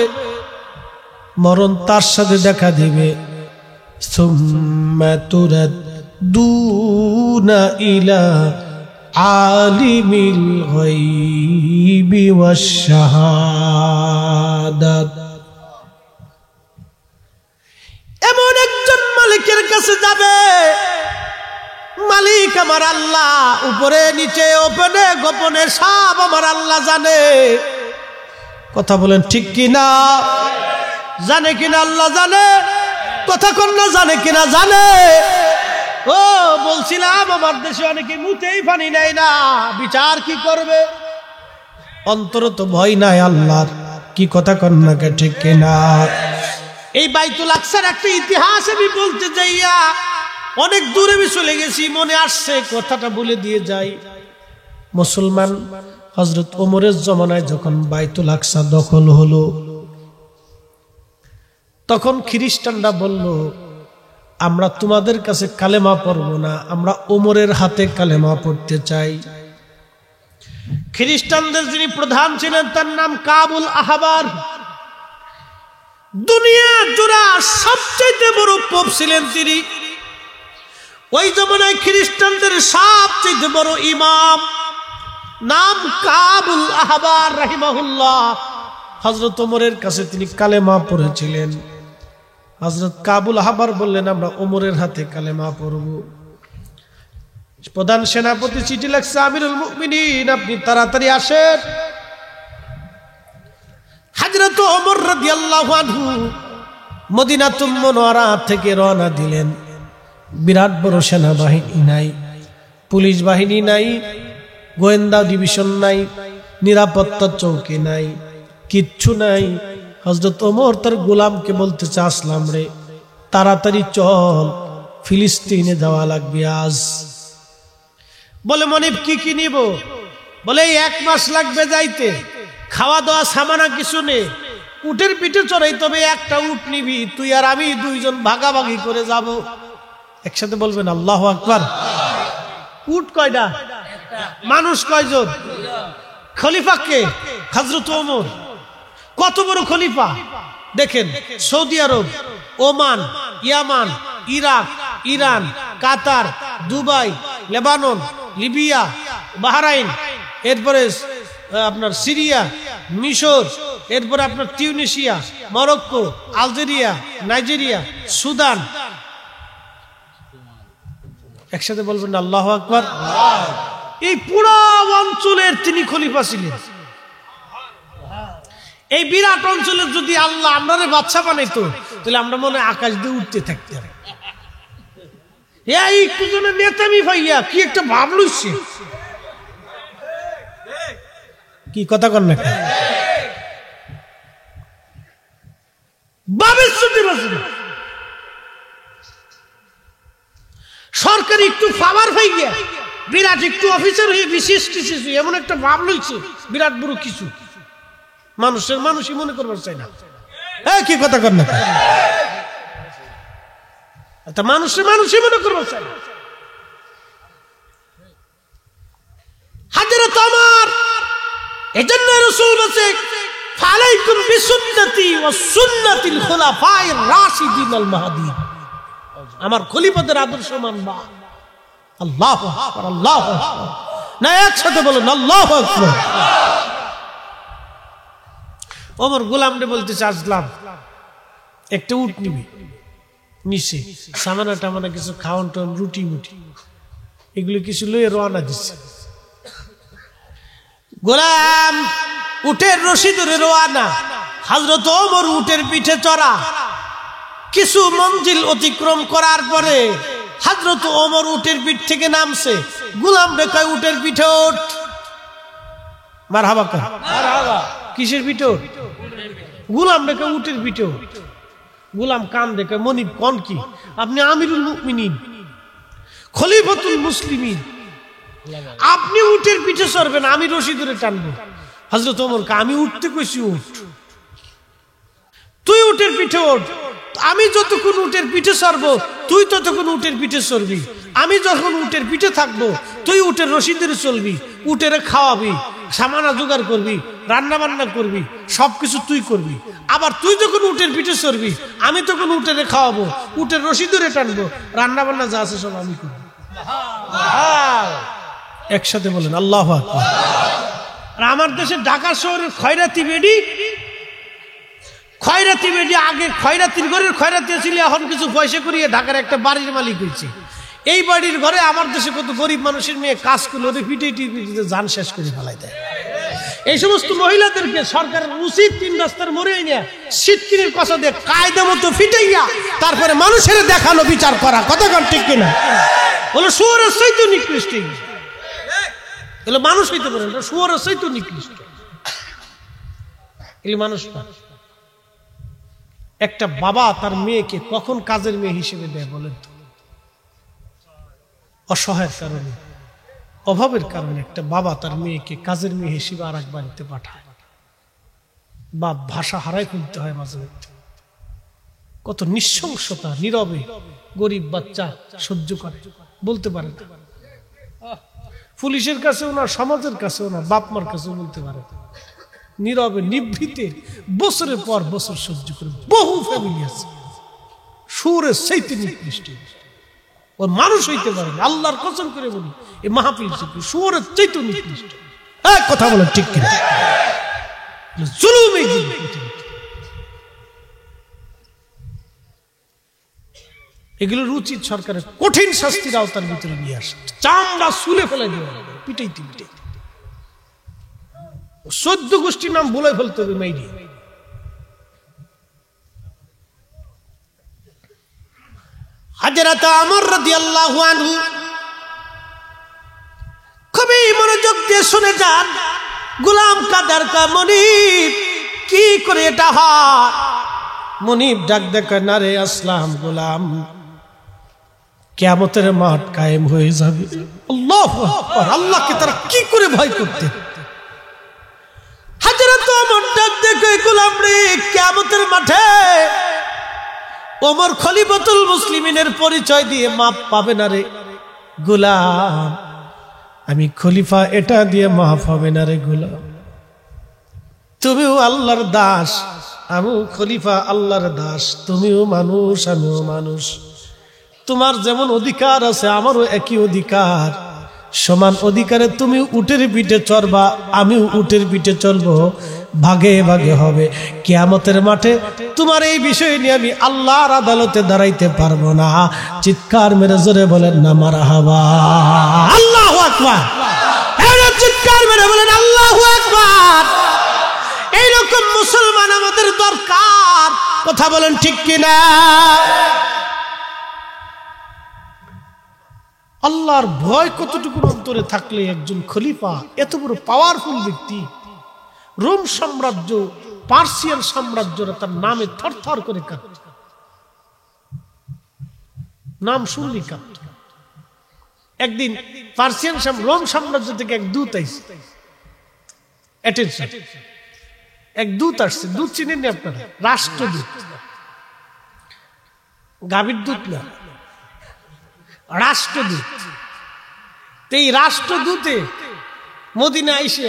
মরণ তার সাথে দেখা দিবে সুম্মা তুরাদ্দুনা ইলা আলিমিল গায়বি ওয়াশ শাহাদাত এমন একজন মালিকের কাছে যাবে মালিক আমার আল্লাহ উপরে নিচে ওপেনে গোপনে সব আমার আল্লাহ জানে কথা বলেন ঠিক কিনা জানে কিনা আল্লাহ জানে কথা কোন না জানে কিনা জানে ও বলছিলাম আমার দেশে অনেকে মুতেই পানি নেয় না বিচার কি করবে অন্তরে তো ভয় নাই আল্লাহর কি কথা কোন না ঠিক কিনা এই বাইতুল আকসার একটা ইতিহাস আমি বলতে যাইয়া অনেক দূরে আমি চলে গেছি মনে আসছে কথাটা বলে দিয়ে যাই মুসলমান হযরত ওমরের জমানায় যখন বাইতুল আকসা দখল হলো তখন খ্রিস্টানরা বলল আমরা তোমাদের কাছে কালেমা পড়ব না আমরা ওমরের হাতে কালেমা পড়তে চাই খ্রিস্টানদের যিনি প্রধান ছিলেন তার নাম কাবুল আহবার দুনিয়া জুড়া সবচেয়ে বড় পোপ ছিলেন তিনি ওই জমানায় খ্রিস্টানদের সবচেয়ে বড় ইমাম নাম কাবুল আহবার রাহিমাহুল্লাহ হযরত ওমরের কাছে তিনি কালেমা পড়েছিলেন হযরত কাবুল আহবার বললেন আমরা ওমরের হাতে কালেমা পড়ব প্রধান সেনাপতি চিঠি লিখছে আমিরুল মুমিনিন আপনি তাড়াতাড়ি আসেন হযরত ওমর রাদিয়াল্লাহু আনহু মদিনাতুল মুনাওয়ারা থেকে রওনা দিলেন বিরাট বড় সেনাবাহিনী নাই পুলিশ বাহিনী নাই গোয়েন্দা ডিভিশন নাই নিরাপত্তা চৌকি নাই কিচ্ছু নাই হযরত ওমর তার গোলামকে বলতেছে আসলাম রে তাড়াতাড়ি চল ফিলিস্তিনে যাওয়া লাগবে আজ বলে মনিব কি কি নিব বলে 1 মাস লাগবে যাইতে খাওয়া দাওয়া সামানা কিছু নেই উটের পিঠে চড়াই তবে একটা উট নিবি তুই আর আমি দুইজন ভাগাভাগি করে যাব একসাথে বলবেন আল্লাহু আকবার উট কয়টা মানুষ কয়জন খলিফা কে হযরত ওমর কত বড় খলিফা দেখেন Saudi Arab Oman Yemen Iraq Iran Qatar Dubai Lebanon Libya Bahrain এরপরে আপনার সিরিয়া মিশর এরপরে আপনার Tunisia Morocco Algeria Nigeria Sudan একসাথে বলবেন আল্লাহু আকবার এই পুরো অঞ্চলের তিনি খলিফা ছিলেন এই বিরাট অঞ্চলের যদি আল্লাহ আমরারে বাদশা বানাইতো তাহলে আমরা মনে আকাশ দিয়ে উঠতে থাকতাম এই কুজনে নেতামি ভাইয়া কি একটা ভাব লইছে কি কথা কর না বাবে ছুটি বাসনা সরকার একটু পাওয়ার হয়ে গিয়া বিরাট একটু অফিসার হয়ে বিশেষ কিছু এমন একটা ভাব লইছে বিরাট বড় কিছু মানুষের মানুষই মনে করবার চাই না কি কথা কর না মানুষের মানুষই মনে করবার চাই না হযরত ওমর এজন্য রাসূল বলেছে ফালাইকুম বিসুন্নতি ওয়া সুন্নাতিল খুলাফায়ে রাশিদিন আল মাহদিয়িন, আমার খলিফাদের আদর্শ মানবা। আল্লাহু আকবার, আল্লাহু আকবার, না একসাথে বলুন আল্লাহু আকবার। ওমর গোলামরে বলতেছে আসলাম একটা উট নিবি, নিচে সামানা টামানা কিছু খাওয়ান টাওয়ান রুটি মুটি এগুলো কিছু লয়ে রওনা দিচ্ছে। গোলাম উটের রশি ধরে রওনা, হযরত ওমর উটের পিঠে চড়া। কিছু মঞ্জিল অতিক্রম করার পরে হযরত ওমর উটের পিঠ থেকে নামছে, গোলাম রেখায় উটের পিঠে ওঠ। মারহাবা কর, মারহাবা। কিসের পিঠে ওঠ? গোলাম রেখা উটের পিঠে ওঠ। গোলাম কান দেখে মনিব কোন কি? আপনি আমিরুল মুমিনিন, খলিফাতুল মুসলিমিন, আপনি উটের পিঠে চড়বেন, আমি রশি ধরে টানবো। হযরত ওমরকে আমি উঠতে কইছি উঠ, তুই উটের পিঠে ওঠ। আমি যতক্ষণ উটের পিঠে চড়বো তুই ততক্ষণ উটের পিঠে চড়বি। আমি যখন উটের পিঠে থাকবো তুই উটের রশি ধরে চলবি, উটের খাওয়াবি, সামানা জোগাড় করবি, রান্না বান্না করবি, সবকিছু তুই করবি। আবার তুই যখন উটের পিঠে চড়বি আমি তখন উটের খাওয়াবো, উটের রশি ধরে টানবো, রান্না বান্না যা আছে সব আমি করবো। একসাথে বলেন আল্লাহু আকবার। আর আমার দেশে ঢাকা শহরের খয়রাতি বেডি, খয়রাতি বেডি আগে খয়রাতির ঘরের খয়রাতি ছিল, এখন কিছু পয়সা করিয়ে ঢাকার একটা বাড়ির মালিক হয়েছে। এই বাড়ির ঘরে আমার দেশে কত গরিব মানুষের মেয়ে কাজ করলে ওদের পিঠে টিপিতে জান শেষ করে ফেলাই দেয়। এই সমস্ত মহিলাদেরকে সরকারের উচিত 3 রাস্তার মোড়ে এনে সিটকিনের কথা দিয়ে কায়দা মতো ফিটাইয়া তারপরে মানুষের দেখানো বিচার করা। কথা কন ঠিক কিনা? বলো শুয়োরের চাইতে নিকৃষ্ট, এগুলো মানুষ হইতে পারে না, শুয়োরের চাইতে নিকৃষ্ট এগুলো মানুষ না। একটা বাবা তার মেয়েকে কখন কাজের মেয়ে হিসেবে দেয় বলেন তো? অসহায়ের কারণে, অভাবের কারণে একটা বাবা তার মেয়েকে কাজের মেয়ে হিসেবে আর এক বাড়িতে পাঠায়। বাপ ভাষা হারাই ফেলতে হয় মাঝে মধ্যে। কত নৃশংসতা, নীরবে গরিব বাচ্চা সহ্য করে, বলতে পারে না। পুলিশের কাছেও না, সমাজের কাছেও না, বাপ মার কাছেও বলতে পারে না। নীরবে নিভৃতে বছরের পর বছর সহ্য করে। বহু ফ্যামিলি আছে সুরের চাইতে নিকৃষ্ট, ওর মানুষ হইতে পারে না। আল্লাহর কসম করে বলি এই মাহফিল সুরের চাইতে নিকৃষ্ট। কথা বলেন ঠিক কিনা? জুলুম এই এগুলোর উচিত সরকারের কঠিন শাস্তির আওতার ভিতরে নিয়ে আসে, চামড়া সুলে ফেলে দেওয়া, পিটাইতে পিটাইতে। 14 গোষ্ঠীর নাম বলে ফেলতে হবে মেয়েটি। হযরত ওমর রাদিয়াল্লাহু আনহু খুবই মনোযোগ দিয়ে শুনে যান। গোলাম কাদের কা মনিব কি করে এটা হয়? মনিব ডাক দেখে না রে আসলাম গোলাম, কিয়ামতের মাঠ কায়েম হয়ে যাবে। আল্লাহু আকবার। আল্লাহকে তারা কি করে ভয় করতে? হযরত ওমর ডাক দেখে গোলাম রে কিয়ামতের মাঠে ওমর খলিফাতুল মুসলিমিনের পরিচয় দিয়ে মাপ পাবে না রে গোলাম, আমি খলিফা এটা দিয়ে মাপ হবে না রে গোলাম। তুমিও আল্লাহর দাস, আমিও খলিফা আল্লাহর দাস, তুমিও মানুষ আমিও মানুষ। তোমার যেমন অধিকার আছে আমারও একই অধিকার, সমান অধিকারে তুমি উটের পিঠে চড়বা, আমিও উটের পিঠে চলবো, ভাগে ভাগে হবে। কিয়ামতের মাঠে তোমার এই বিষয় নিয়ে আমি আল্লাহর আদালতে দাঁড়াইতে পারবো না। চিৎকার মেরে জোরে বলেন না মারহাবা। আল্লাহু আকবার। চিৎকার মেরে বলেন আল্লাহু আকবার। এইরকম মুসলমান আমাদের দরকার। কথা বলেন ঠিক কিনা? আল্লাহর ভয় কতটুকু অন্তরে থাকলে একজন খলিফা, এত বড় পাওয়ারফুল ব্যক্তি, রোম সাম্রাজ্য, পার্সিয়ান সাম্রাজ্যরা তার নামে থরথর করে কাঁপত, নাম শুনলি কাঁপত। একদিন পার্সিয়ান রোম সাম্রাজ্য থেকে এক দূত আইছে, অ্যাটেনশন, এক দূত আসছে। দূত চিনেন নি আপনারা? রাষ্ট্রদূত, গাভীর দূত না, রাষ্ট্রদূত। এই রাষ্ট্রদূতে মদিনা আইসে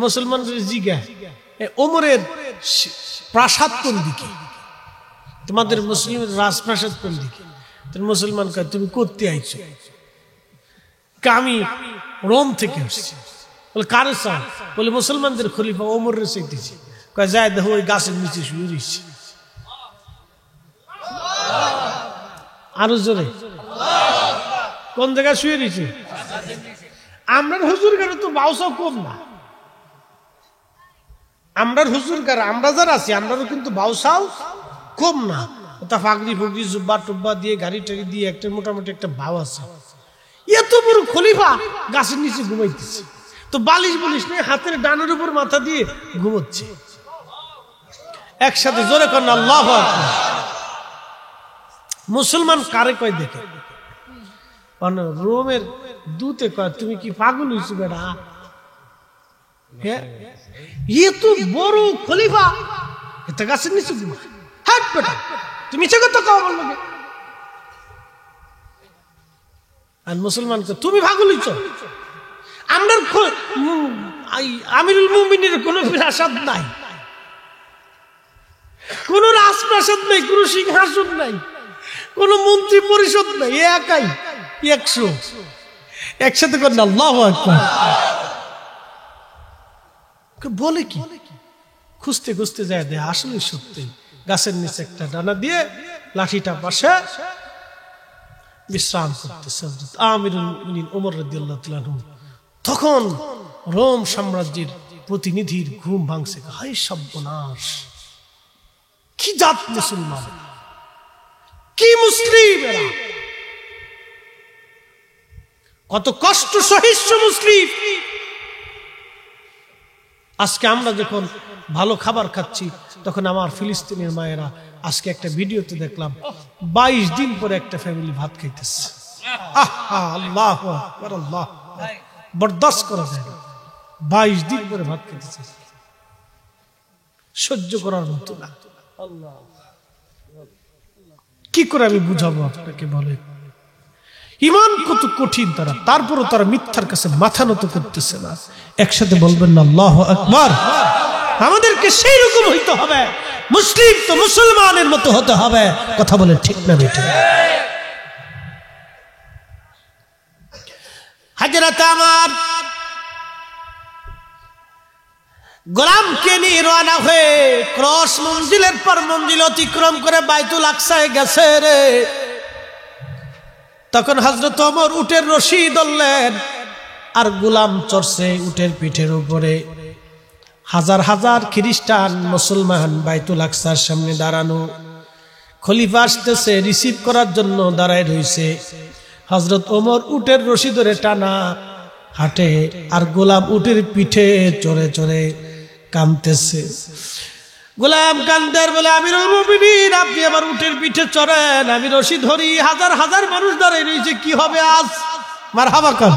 মুসলমান জিজ্ঞা ওমরের প্রাসাদ কোন দিকে, তোমাদের মুসলিমের রাজপ্রাসাদ কোন দিকে? মুসলমান কয় তুমি করতে আইছো? আমি রোম থেকে আসছি। বলে কারে চাও? বলে মুসলমানদের খলিফা ওমরের চাইতেছি। কয় যায় দেখো ওই গাছের নিচে শুয়ে রয়েছে। আরো জোরে, কোন জায়গায় শুয়ে রয়েছে? আমরার হুজুর গারে তো বাউসাও কম না। আমরার হুজুর গারে আমরা যারা আছি আমরারও কিন্তু বাউসাও কম না। তা ফাগরি ফুগরি জুব্বা টুব্বা দিয়ে গাড়ি টাড়ি দিয়ে একটা মোটামুটি একটা ভাও আছে। এত বড় খলিফা গাছের নিচে ঘুমাইতেছে, তো বালিশ বলিস নেই, হাতের ডানের উপর মাথা দিয়ে ঘুমোচ্ছে। একসাথে জোরে করেন আল্লাহু আকবার। মুসলমান কারে কয় দেখে? রোমের দূতে কয় তুমি কি পাগল হয়েছো বেটা? হ্যাঁ, এত বড় খলিফা এটা গাছের নিচে ঘুমায়। হ্যাঁ বেটা, তুমি মিছে কথা কও বললো। আর মুসলমান তুমি পাগল হইছো? আমরা আমিরুল মুমিনের কোনো প্রাসাদ নাই, কোন রাজপ্রাসাদ নাই, কোন সিংহাসন নাই, কোন মন্ত্রী পরিষদ নাই, একাই 100 একসাথে করেন আল্লাহু আকবার। বলে কি খুঁজতে খুঁজতে যায় দেয় আসলে সত্যি গাছের নিচে একটা ডানা দিয়ে লাঠিটা পাশে বিশ্রাম করতেছে আমিরুল মুমিনিন ওমর রাদিয়াল্লাহু তাআলা আনহু। তখন রোম সাম্রাজ্যের প্রতিনিধির ঘুম ভাঙছে। হায় সর্বনাশ, কি জাত মুসলমান, কি মুসলিম এরা, কত কষ্ট সহিষ্ণু মুসলিম। আজকে আমরা যখন ভালো খাবার খাচ্ছি তখন আমার ফিলিস্তিনের মায়েরা, আজকে একটা ভিডিওতে দেখলাম 22 দিন পরে একটা ফ্যামিলি ভাত খাইতেছে। আল্লাহু আকবার, আল্লাহ বরদাস্ত করা যায় না। 22 দিন পরে ভাত খাইতেছে, সহ্য করার মতো না। কি করে আমি বুঝাবো আপনাকে? বলে ইমান কত কঠিন তারা, তারপরও তারা মিথ্যার কাছে মাথা নত করতেছে না। একসাথে বলবেন না আল্লাহু আকবার। আমাদেরকে সেই রকম হইতে হবে, মুসলিম তো মুসলমানের মতো হতে হবে। কথা বলে ঠিক না বেটা? হযরত আমার গোলামকে নিয়ে রওনা হয়ে ক্রস মঞ্জিলের পর মঞ্জিল অতিক্রম করে বাইতুল আকসায় গেছে রে। তখন হযরত ওমর উটের রশি ধরলেন আর গোলাম চড়ছে উটের পিঠের উপরে। হাজার হাজার খ্রিস্টান মুসলমান বাইতুল আকসার সামনে দাঁড়ানো। খলিফা আসতেছে, রিসিভ করার জন্য দাঁড়ায় রয়েছে। হযরত ওমর উটের রশি ধরে টানা হাঁটে আর গোলাম উটের পিঠে চড়ে চড়ে কাঁদতেছে। গোলাম কান্দের বলে আমিরুল মুমিনিন আপনি আবার উটের পিঠে চড়েন, আমি রশি ধরি। হাজার হাজার মানুষ দাঁড়ায় রয়েছে, কি হবে আজ? মারহাবা কর।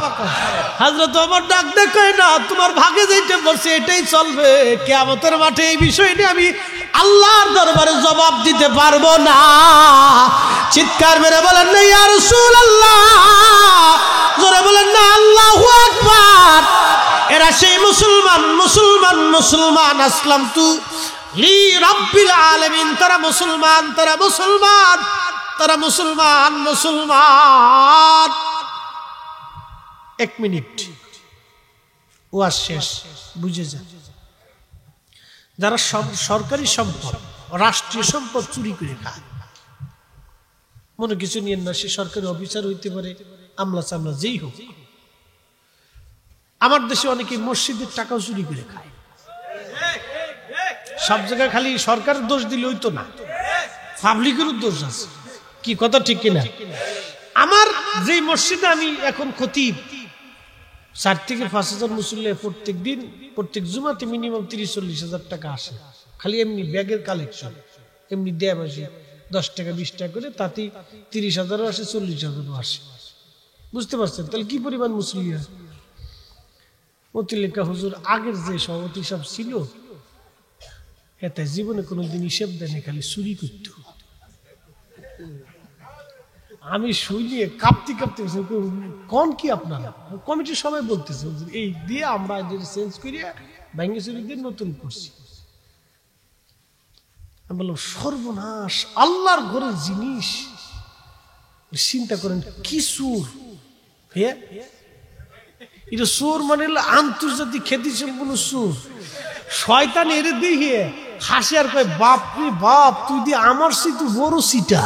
হযরত ওমর ডাক দেয়, কয় না, তোমার ভাগে যেটা বলছে এটাই চলবে। কিয়ামতের মাঠে এই বিষয় নিয়ে আমি আল্লাহর দরবারে জবাব দিতে পারবো না। চিৎকার মেরে বলেন না ইয়া রাসূলুল্লাহ, জোরে বলেন না আল্লাহু আকবার। এরা সেই মুসলমান, মুসলমান, মুসলমান। আসলাম তু লি রাব্বিল আলামিন। তারা মুসলমান, তারা মুসলমান, তারা মুসলমান, মুসলমান। 1 মিনিট ওয়াজ শেষ, বুঝে যান। যারা সরকারি সম্পদ, রাষ্ট্রীয় সম্পদ চুরি করে খায়, মনে কিছু নিয়ে না, সে সরকারি অফিসার হইতে পারে, আমলা চামলা যেই হোক। আমার দেশে অনেকে মসজিদের টাকাও চুরি করে খায়। সব জায়গায় খালি সরকারের দোষ দিলে হইতো না, পাবলিকেরও দোষ আছে। কি কথা ঠিক কিনা? আমার যে মসজিদে আমি এখন খতিব, 4 থেকে 5 হাজার মুসল্লি প্রত্যেক দিন, প্রত্যেক জুমাতে মিনিমাম 30-40 হাজার টাকা আসে। খালি এমনি ব্যাগের কালেকশন, এমনি দেয় মাসে 10 টাকা 20 টাকা করে, তাতে 30 হাজারও আসে, 40 হাজারও আসে। বুঝতে পারছেন তাহলে কি পরিমাণ মুসল্লি আছে? মতিলেখা হুজুর আগের যে সভাপতি সব ছিল, এতে জীবনে কোনোদিন হিসেব দেয়নি, খালি চুরি করত। আমি শুনিয়ে কাঁপতে কাঁপতে কোন কি আপনারা কমিটির সবাই বলতেছে এই দিয়ে আমরা চেঞ্জ করিয়া ভাঙ্গি চুরি দিয়ে নতুন করছি। আমি বললাম সর্বনাশ, আল্লাহর ঘরের জিনিস। চিন্তা করেন কি চোর, এটা চোর মানে আন্তর্জাতিক খ্যাতি সম্পন্ন চোর। শয়তান এরে দিয়ে হাসি আর কয় বাপ রে বাপ, তুই দিয়ে আমার সিটু বড় সিটা।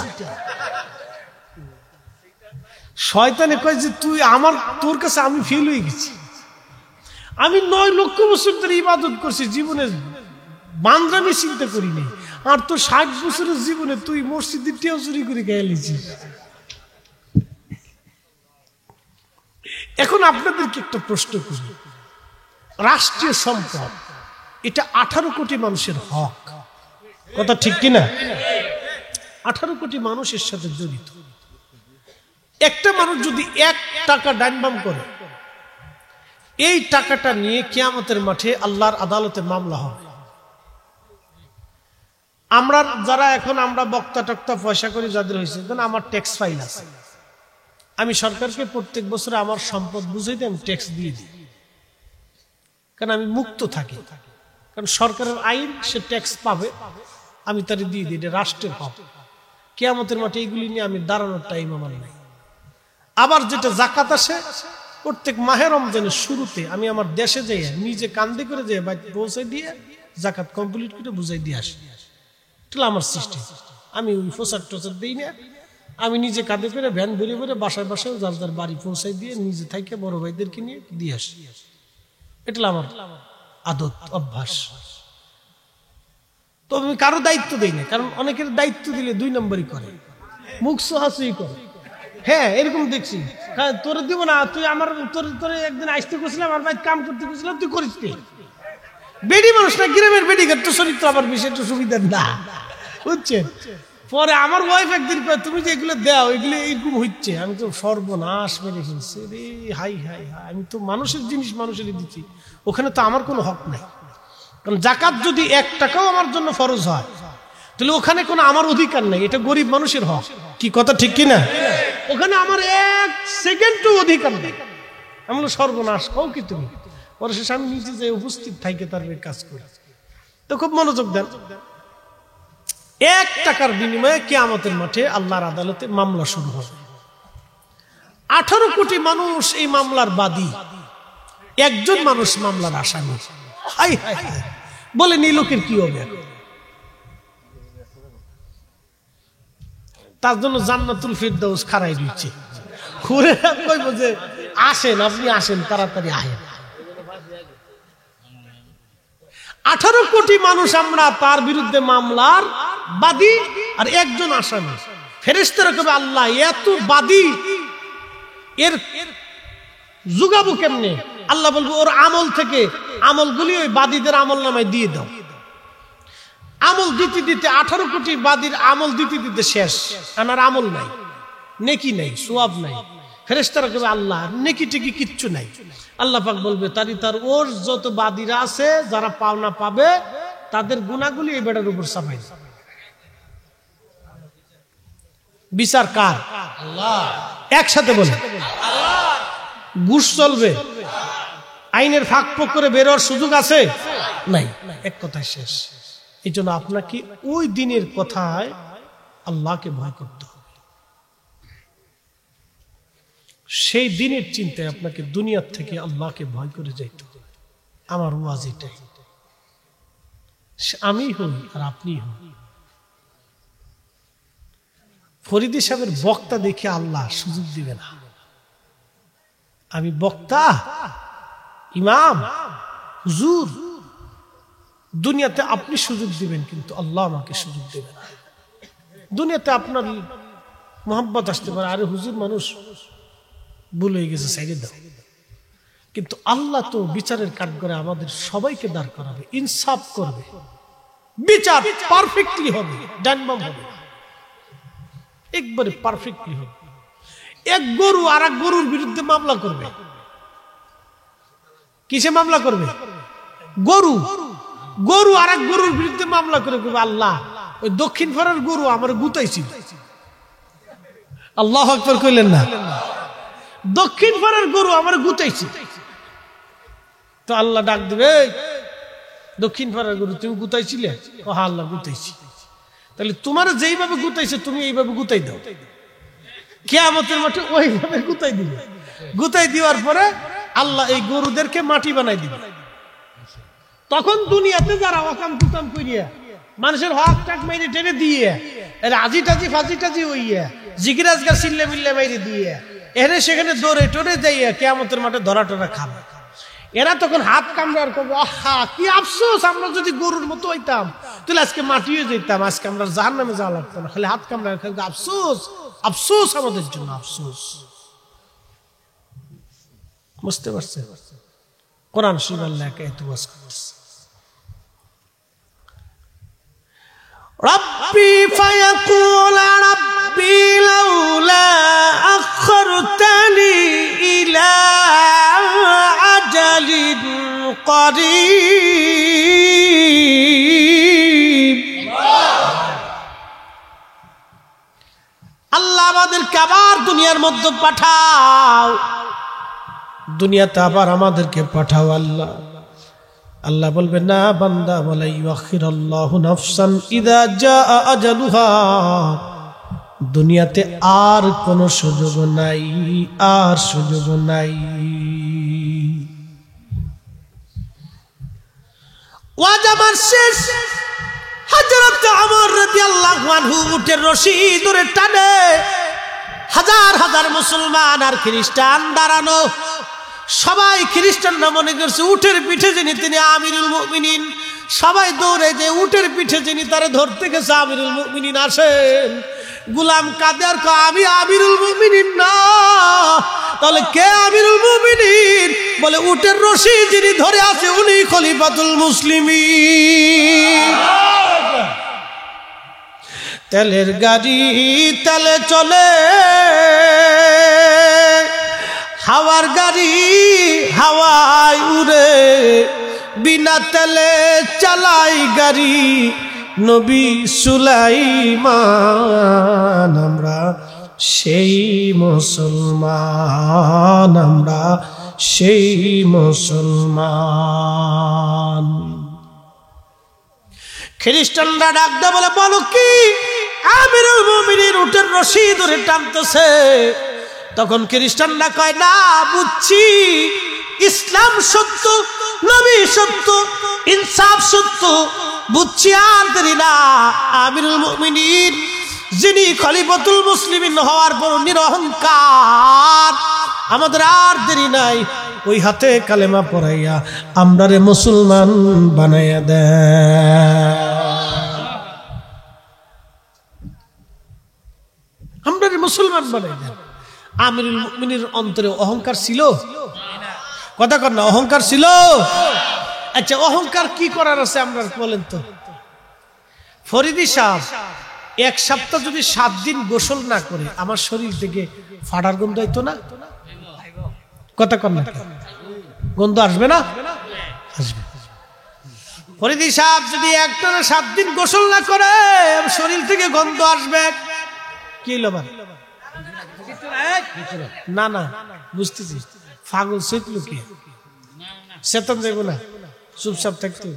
শয়তানে কয় যে তুই আমার, তোর কাছে আমি ফেল হয়ে গেছি। আমি 9 লক্ষ বছর ধরে ইবাদত করছি, জীবনে বান্দ্রামি চিন্তা করিনি। আর তো 60 বছরের জীবনে তুই মসজিদের টিয়াও চুরি করে গেলিছিস। এখন আপনাদেরকে একটা প্রশ্ন করি, রাষ্ট্রীয় সম্পদ এটা 18 কোটি মানুষের হক, কথা ঠিক কিনা? 18 কোটি মানুষ এর সাথে জড়িত। একটা মানুষ যদি 1 টাকা ডাইনবাম করে, এই টাকাটা নিয়ে কিয়ামতের মাঠে আল্লাহর আদালতে মামলা হবে। আমরা যারা এখন আমরা বক্তা টক্তা পয়সা করি যাদের হয়েছে, আমার ট্যাক্স ফাইল আছে, আমি সরকারকে প্রত্যেক বছর আমার সম্পদ বুঝাইতে আমি ট্যাক্স দিয়ে দিই, কারণ আমি মুক্ত থাকি। কারণ সরকারের আইন, সে ট্যাক্স পাবে, আমি তারে দিয়ে দিই, এটা রাষ্ট্রের হক। কিয়ামতের মাঠে এইগুলি নিয়ে আমি দাঁড়ানোর টাইম আমার নাই। আবার যেটা জাকাত আসে, প্রত্যেক মাহে রমজানের শুরুতে আমি আমার দেশে যাই, নিজে কান্দে করে যাই পৌঁছাই দিয়ে জাকাত কমপ্লিট করে বুঝাই দিয়ে আসি। এটা আমার সিস্টেম। আমি ওই প্রচার টচার দিই না, আমি নিজে কাঁধে করে ভ্যান বেরিয়ে বেরিয়ে বাসায় বাসায় যার যার বাড়ি পৌঁছাই দিয়ে নিজে থাইকে বড় ভাইদেরকে নিয়ে দিয়ে আসি। এটা আমার আদত, অভ্যাস। তো আমি কারো দায়িত্ব দিই না, কারণ অনেকের দায়িত্ব দিলে 2 নম্বরই করে, মুখ সোহাসুই করে। হ্যাঁ, এরকম দেখছি, তোরে দিব না, তুই আমার তোরে একদিন আসতে করছিলাম, আমার ভাই কাম করতে করছিলাম, তুই করিস নি। বেডি মানুষ না, গ্রামের বেডি, তো চরিত্র আবার বেশি একটু সুবিধা না, বুঝছেন? পরে আমার ওয়াইফ একদিন কয়, তুমি যে এগুলো দাও, এগুলো এইরকম হচ্ছে। আমি তো সর্বনাশ মেরে ফেলছি রে, হাই হাই হাই, আমি তো মানুষের জিনিস মানুষেরই দিচ্ছি, ওখানে তো আমার কোনো হক নাই। কারণ জাকাত যদি 1 টাকাও আমার জন্য ফরজ হয়, তাহলে ওখানে কোনো আমার অধিকার নাই, এটা গরিব মানুষের হক। কি কথা ঠিক কিনা? ওখানে আমার 1 সেকেন্ডও অধিকার নেই। আমি সর্বনাশ, কও কি তুমি? পরে শেষে আমি নিজে যে উপস্থিত থাকি তার কাজ করি। তো খুব মনোযোগ দেন। 1 টাকার বিনিময়ে কিয়ামতের মাঠে আল্লাহর আদালতে মামলা শুরু হবে। 18 কোটি মানুষ এই মামলার বাদী, একজন মানুষ মামলার আসামি। হাই হাই হাই, বলেন এই লোকের কি হবে? তার জন্য জান্নাতুল ফিরদাউস খাড়াই দিচ্ছে, ঘুরে কইব যে আসেন, আপনি আসেন, তাড়াতাড়ি আসেন। 18 কোটি মানুষ আমরা তার বিরুদ্ধে মামলার বাদী, আর একজন আসামি। ফেরেশতারা কবে আল্লাহ এত বাদী, এর জুগাবো কেমনে? আল্লাহ বলবো ওর আমল থেকে আমলগুলি ওই বাদীদের আমল নামায় দিয়ে দাও। আমল দিতে দিতে 18 কোটি বাদীর আমল দিতে দিতে শেষ, আর আমল নাই, নেকি নাই, সওয়াব নাই। ফেরেশতারা কবে আল্লাহ নেকি টেকি কিচ্ছু নাই। আল্লাহ পাক বলবে তার ওর যত বাদীরা আছে, যারা পাওনা পাবে, তাদের গুনাহগুলি এই বেটার উপর চাপাই। বিচার কার? আল্লাহ। একসাথে বলে আল্লাহ। ঘুষ চলবে, আইনের ফাঁক ফোক করে বের হওয়ার সুযোগ আছে? নাই, এক কথায় শেষ। এই জন্য আপনাকে ওই দিনের কথায় আল্লাহকে ভয় করতে হবে। সেই দিনের চিন্তায় আপনাকে দুনিয়ার থেকে আল্লাহকে ভয় করে যাইতে হবে। আমার ওয়াজ এটাই, আমি হই আর আপনি হই। ফরিদি সাহেবের বক্তা দেখে আল্লাহ সুযোগ দিবে না। আমি বক্তা, ইমাম, হুজুর, দুনিয়াতে আপনি সুযোগ দিবেন, কিন্তু আল্লাহ আমাকে সুযোগ দেবে না। দুনিয়াতে আপনার মোহাম্মত আসতে পারে, আরে হুজুর মানুষ ভুল হয়ে গেছে, সাইডে দাও। কিন্তু আল্লাহ তো বিচারের কাঠগড়ায় আমাদের সবাইকে দাঁড় করাবে, ইনসাফ করবে, বিচার পারফেক্টলি হবে, ডানবাম হবে, একবারে পারফেক্টলি হবে। এক গরু আর এক গরুর বিরুদ্ধে মামলা করবে। কিসে মামলা করবে? গরু গরু আর এক গরুর বিরুদ্ধে মামলা করে করবে, আল্লাহ ওই দক্ষিণ পাড়ার গরু আমার গুতাইছিল। আল্লাহু আকবার কইলেন না? দক্ষিণ পাড়ার গরু আমার গুতাইছে। তো আল্লাহ ডাক দিবে, দক্ষিণ পাড়ার গরু তুমি গুতাইছিলে? ও হ্যাঁ আল্লাহ গুতাইছি। তাহলে তোমার যেইভাবে গুতাইছে তুমি এইভাবে গুতাই দাও, কিয়ামতের মাঠে ওইভাবে গুতাই দিবে। গুতাই দেওয়ার পরে আল্লাহ এই গরুদেরকে মাটি বানাই দিবে। তখন দুনিয়াতে যারা অকাম কুকাম করিয়া মানুষের হক টাক মাইরে টেনে দিয়ে আজি টাজি ফাজি টাজি হইয়া জিগিরাজগার চিল্লে মিল্লে মাইরে দিয়ে এখানে সেখানে দৌড়ে টোরে যাইয়া কিয়ামতের মাঠে ধরা টরা খাবে। এরা তখন হাত কামড়ার করবো, আহা কি আফসোস, আমরা যদি গরুর মতো হইতাম তাহলে আজকে মাটিও যেতাম, আজকে আমরা জাহান্নামে যাওয়া লাগতো না। খালি হাত কামড়ার আফসোস, আফসোস আমাদের জন্য আফসোস। বুঝতে পারছে? কোরআন শরীফ আল্লাহ এত ওয়াজ করতেছে, ربي فيقول ربي لولا أخرتني إلى أجل قريب। আল্লাহ আমাদেরকে আবার দুনিয়ার মধ্যে পাঠাও, দুনিয়াতে আবার আমাদেরকে পাঠাও আল্লাহ। আল্লাহ বলবে না বান্দা, বলে ইউআখিরুল্লাহু নাফসান ইযা জাআ আজালুহা, দুনিয়াতে আর কোন সুযোগ নাই, আর সুযোগ নাই। ওয়াজ আমার শেষ। হযরত ওমর রাদিয়াল্লাহু আনহু উটের রশি ধরে টানে, হাজার হাজার মুসলমান আর খ্রিস্টান দাঁড়ানো, সবাই খ্রিস্টানরা মনে করছে উটের পিঠে যিনি তিনি আমিরুল মুমিনিন। সবাই দৌড়ে যে উটের পিঠে যিনি তারে ধরতে গেছে আমিরুল মুমিনিন আসেন। গোলাম কাদের কয় আমি আমিরুল মুমিনিন না। তাহলে কে আমিরুল মুমিনিন? বলে উটের রশি যিনি ধরে আছে উনি খলিফাতুল মুসলিমিন। তেলের গাড়ি তেলে চলে, হাওয়ার গাড়ি হাওয়ায় উড়ে, বিনা তেলে চালাই গাড়ি নবী সুলাইমান। আমরা সেই মুসলমান, আমরা সেই মুসলমান। খ্রিস্টানরা ডাক দেয় বলে বলো কি? আমিরুল মুমিনিন উটের রশি ধরে টানতেছে। তখন খ্রিস্টানরা কয় না, বুঝছি ইসলাম সত্য, নবী সত্য, ইনসাফ সত্য, বুঝছি আর দেরি না। আমিরুল মুমিনিন যিনি খলিফাতুল মুসলিমিন হওয়ার পর নিরহংকার, আমাদের আর দেরি নাই, ওই হাতে কালেমা পড়াইয়া আমরারে মুসলমান বানাইয়া দেয়, আমরারে মুসলমান বানাইয়া দেয়। আমিরুল মুমিনের অন্তরে অহংকার ছিল? কথা কর না, অহংকার ছিল? আচ্ছা অহংকার কি করার আছে আমরা বলেন তো? ফরিদি সাহেব এক সপ্তাহ যদি 7 দিন গোসল না করে আমার শরীর থেকে ফাটার গন্ধ হইতো না? কথা কর না, গন্ধ আসবে না? আসবে। ফরিদি সাহেব যদি একটানা 7 দিন গোসল না করে শরীর থেকে গন্ধ আসবে। কি লবার না না বুঝতেছি, পাগল সেতলু কি সেতন যাইব না, চুপচাপ থাকতে।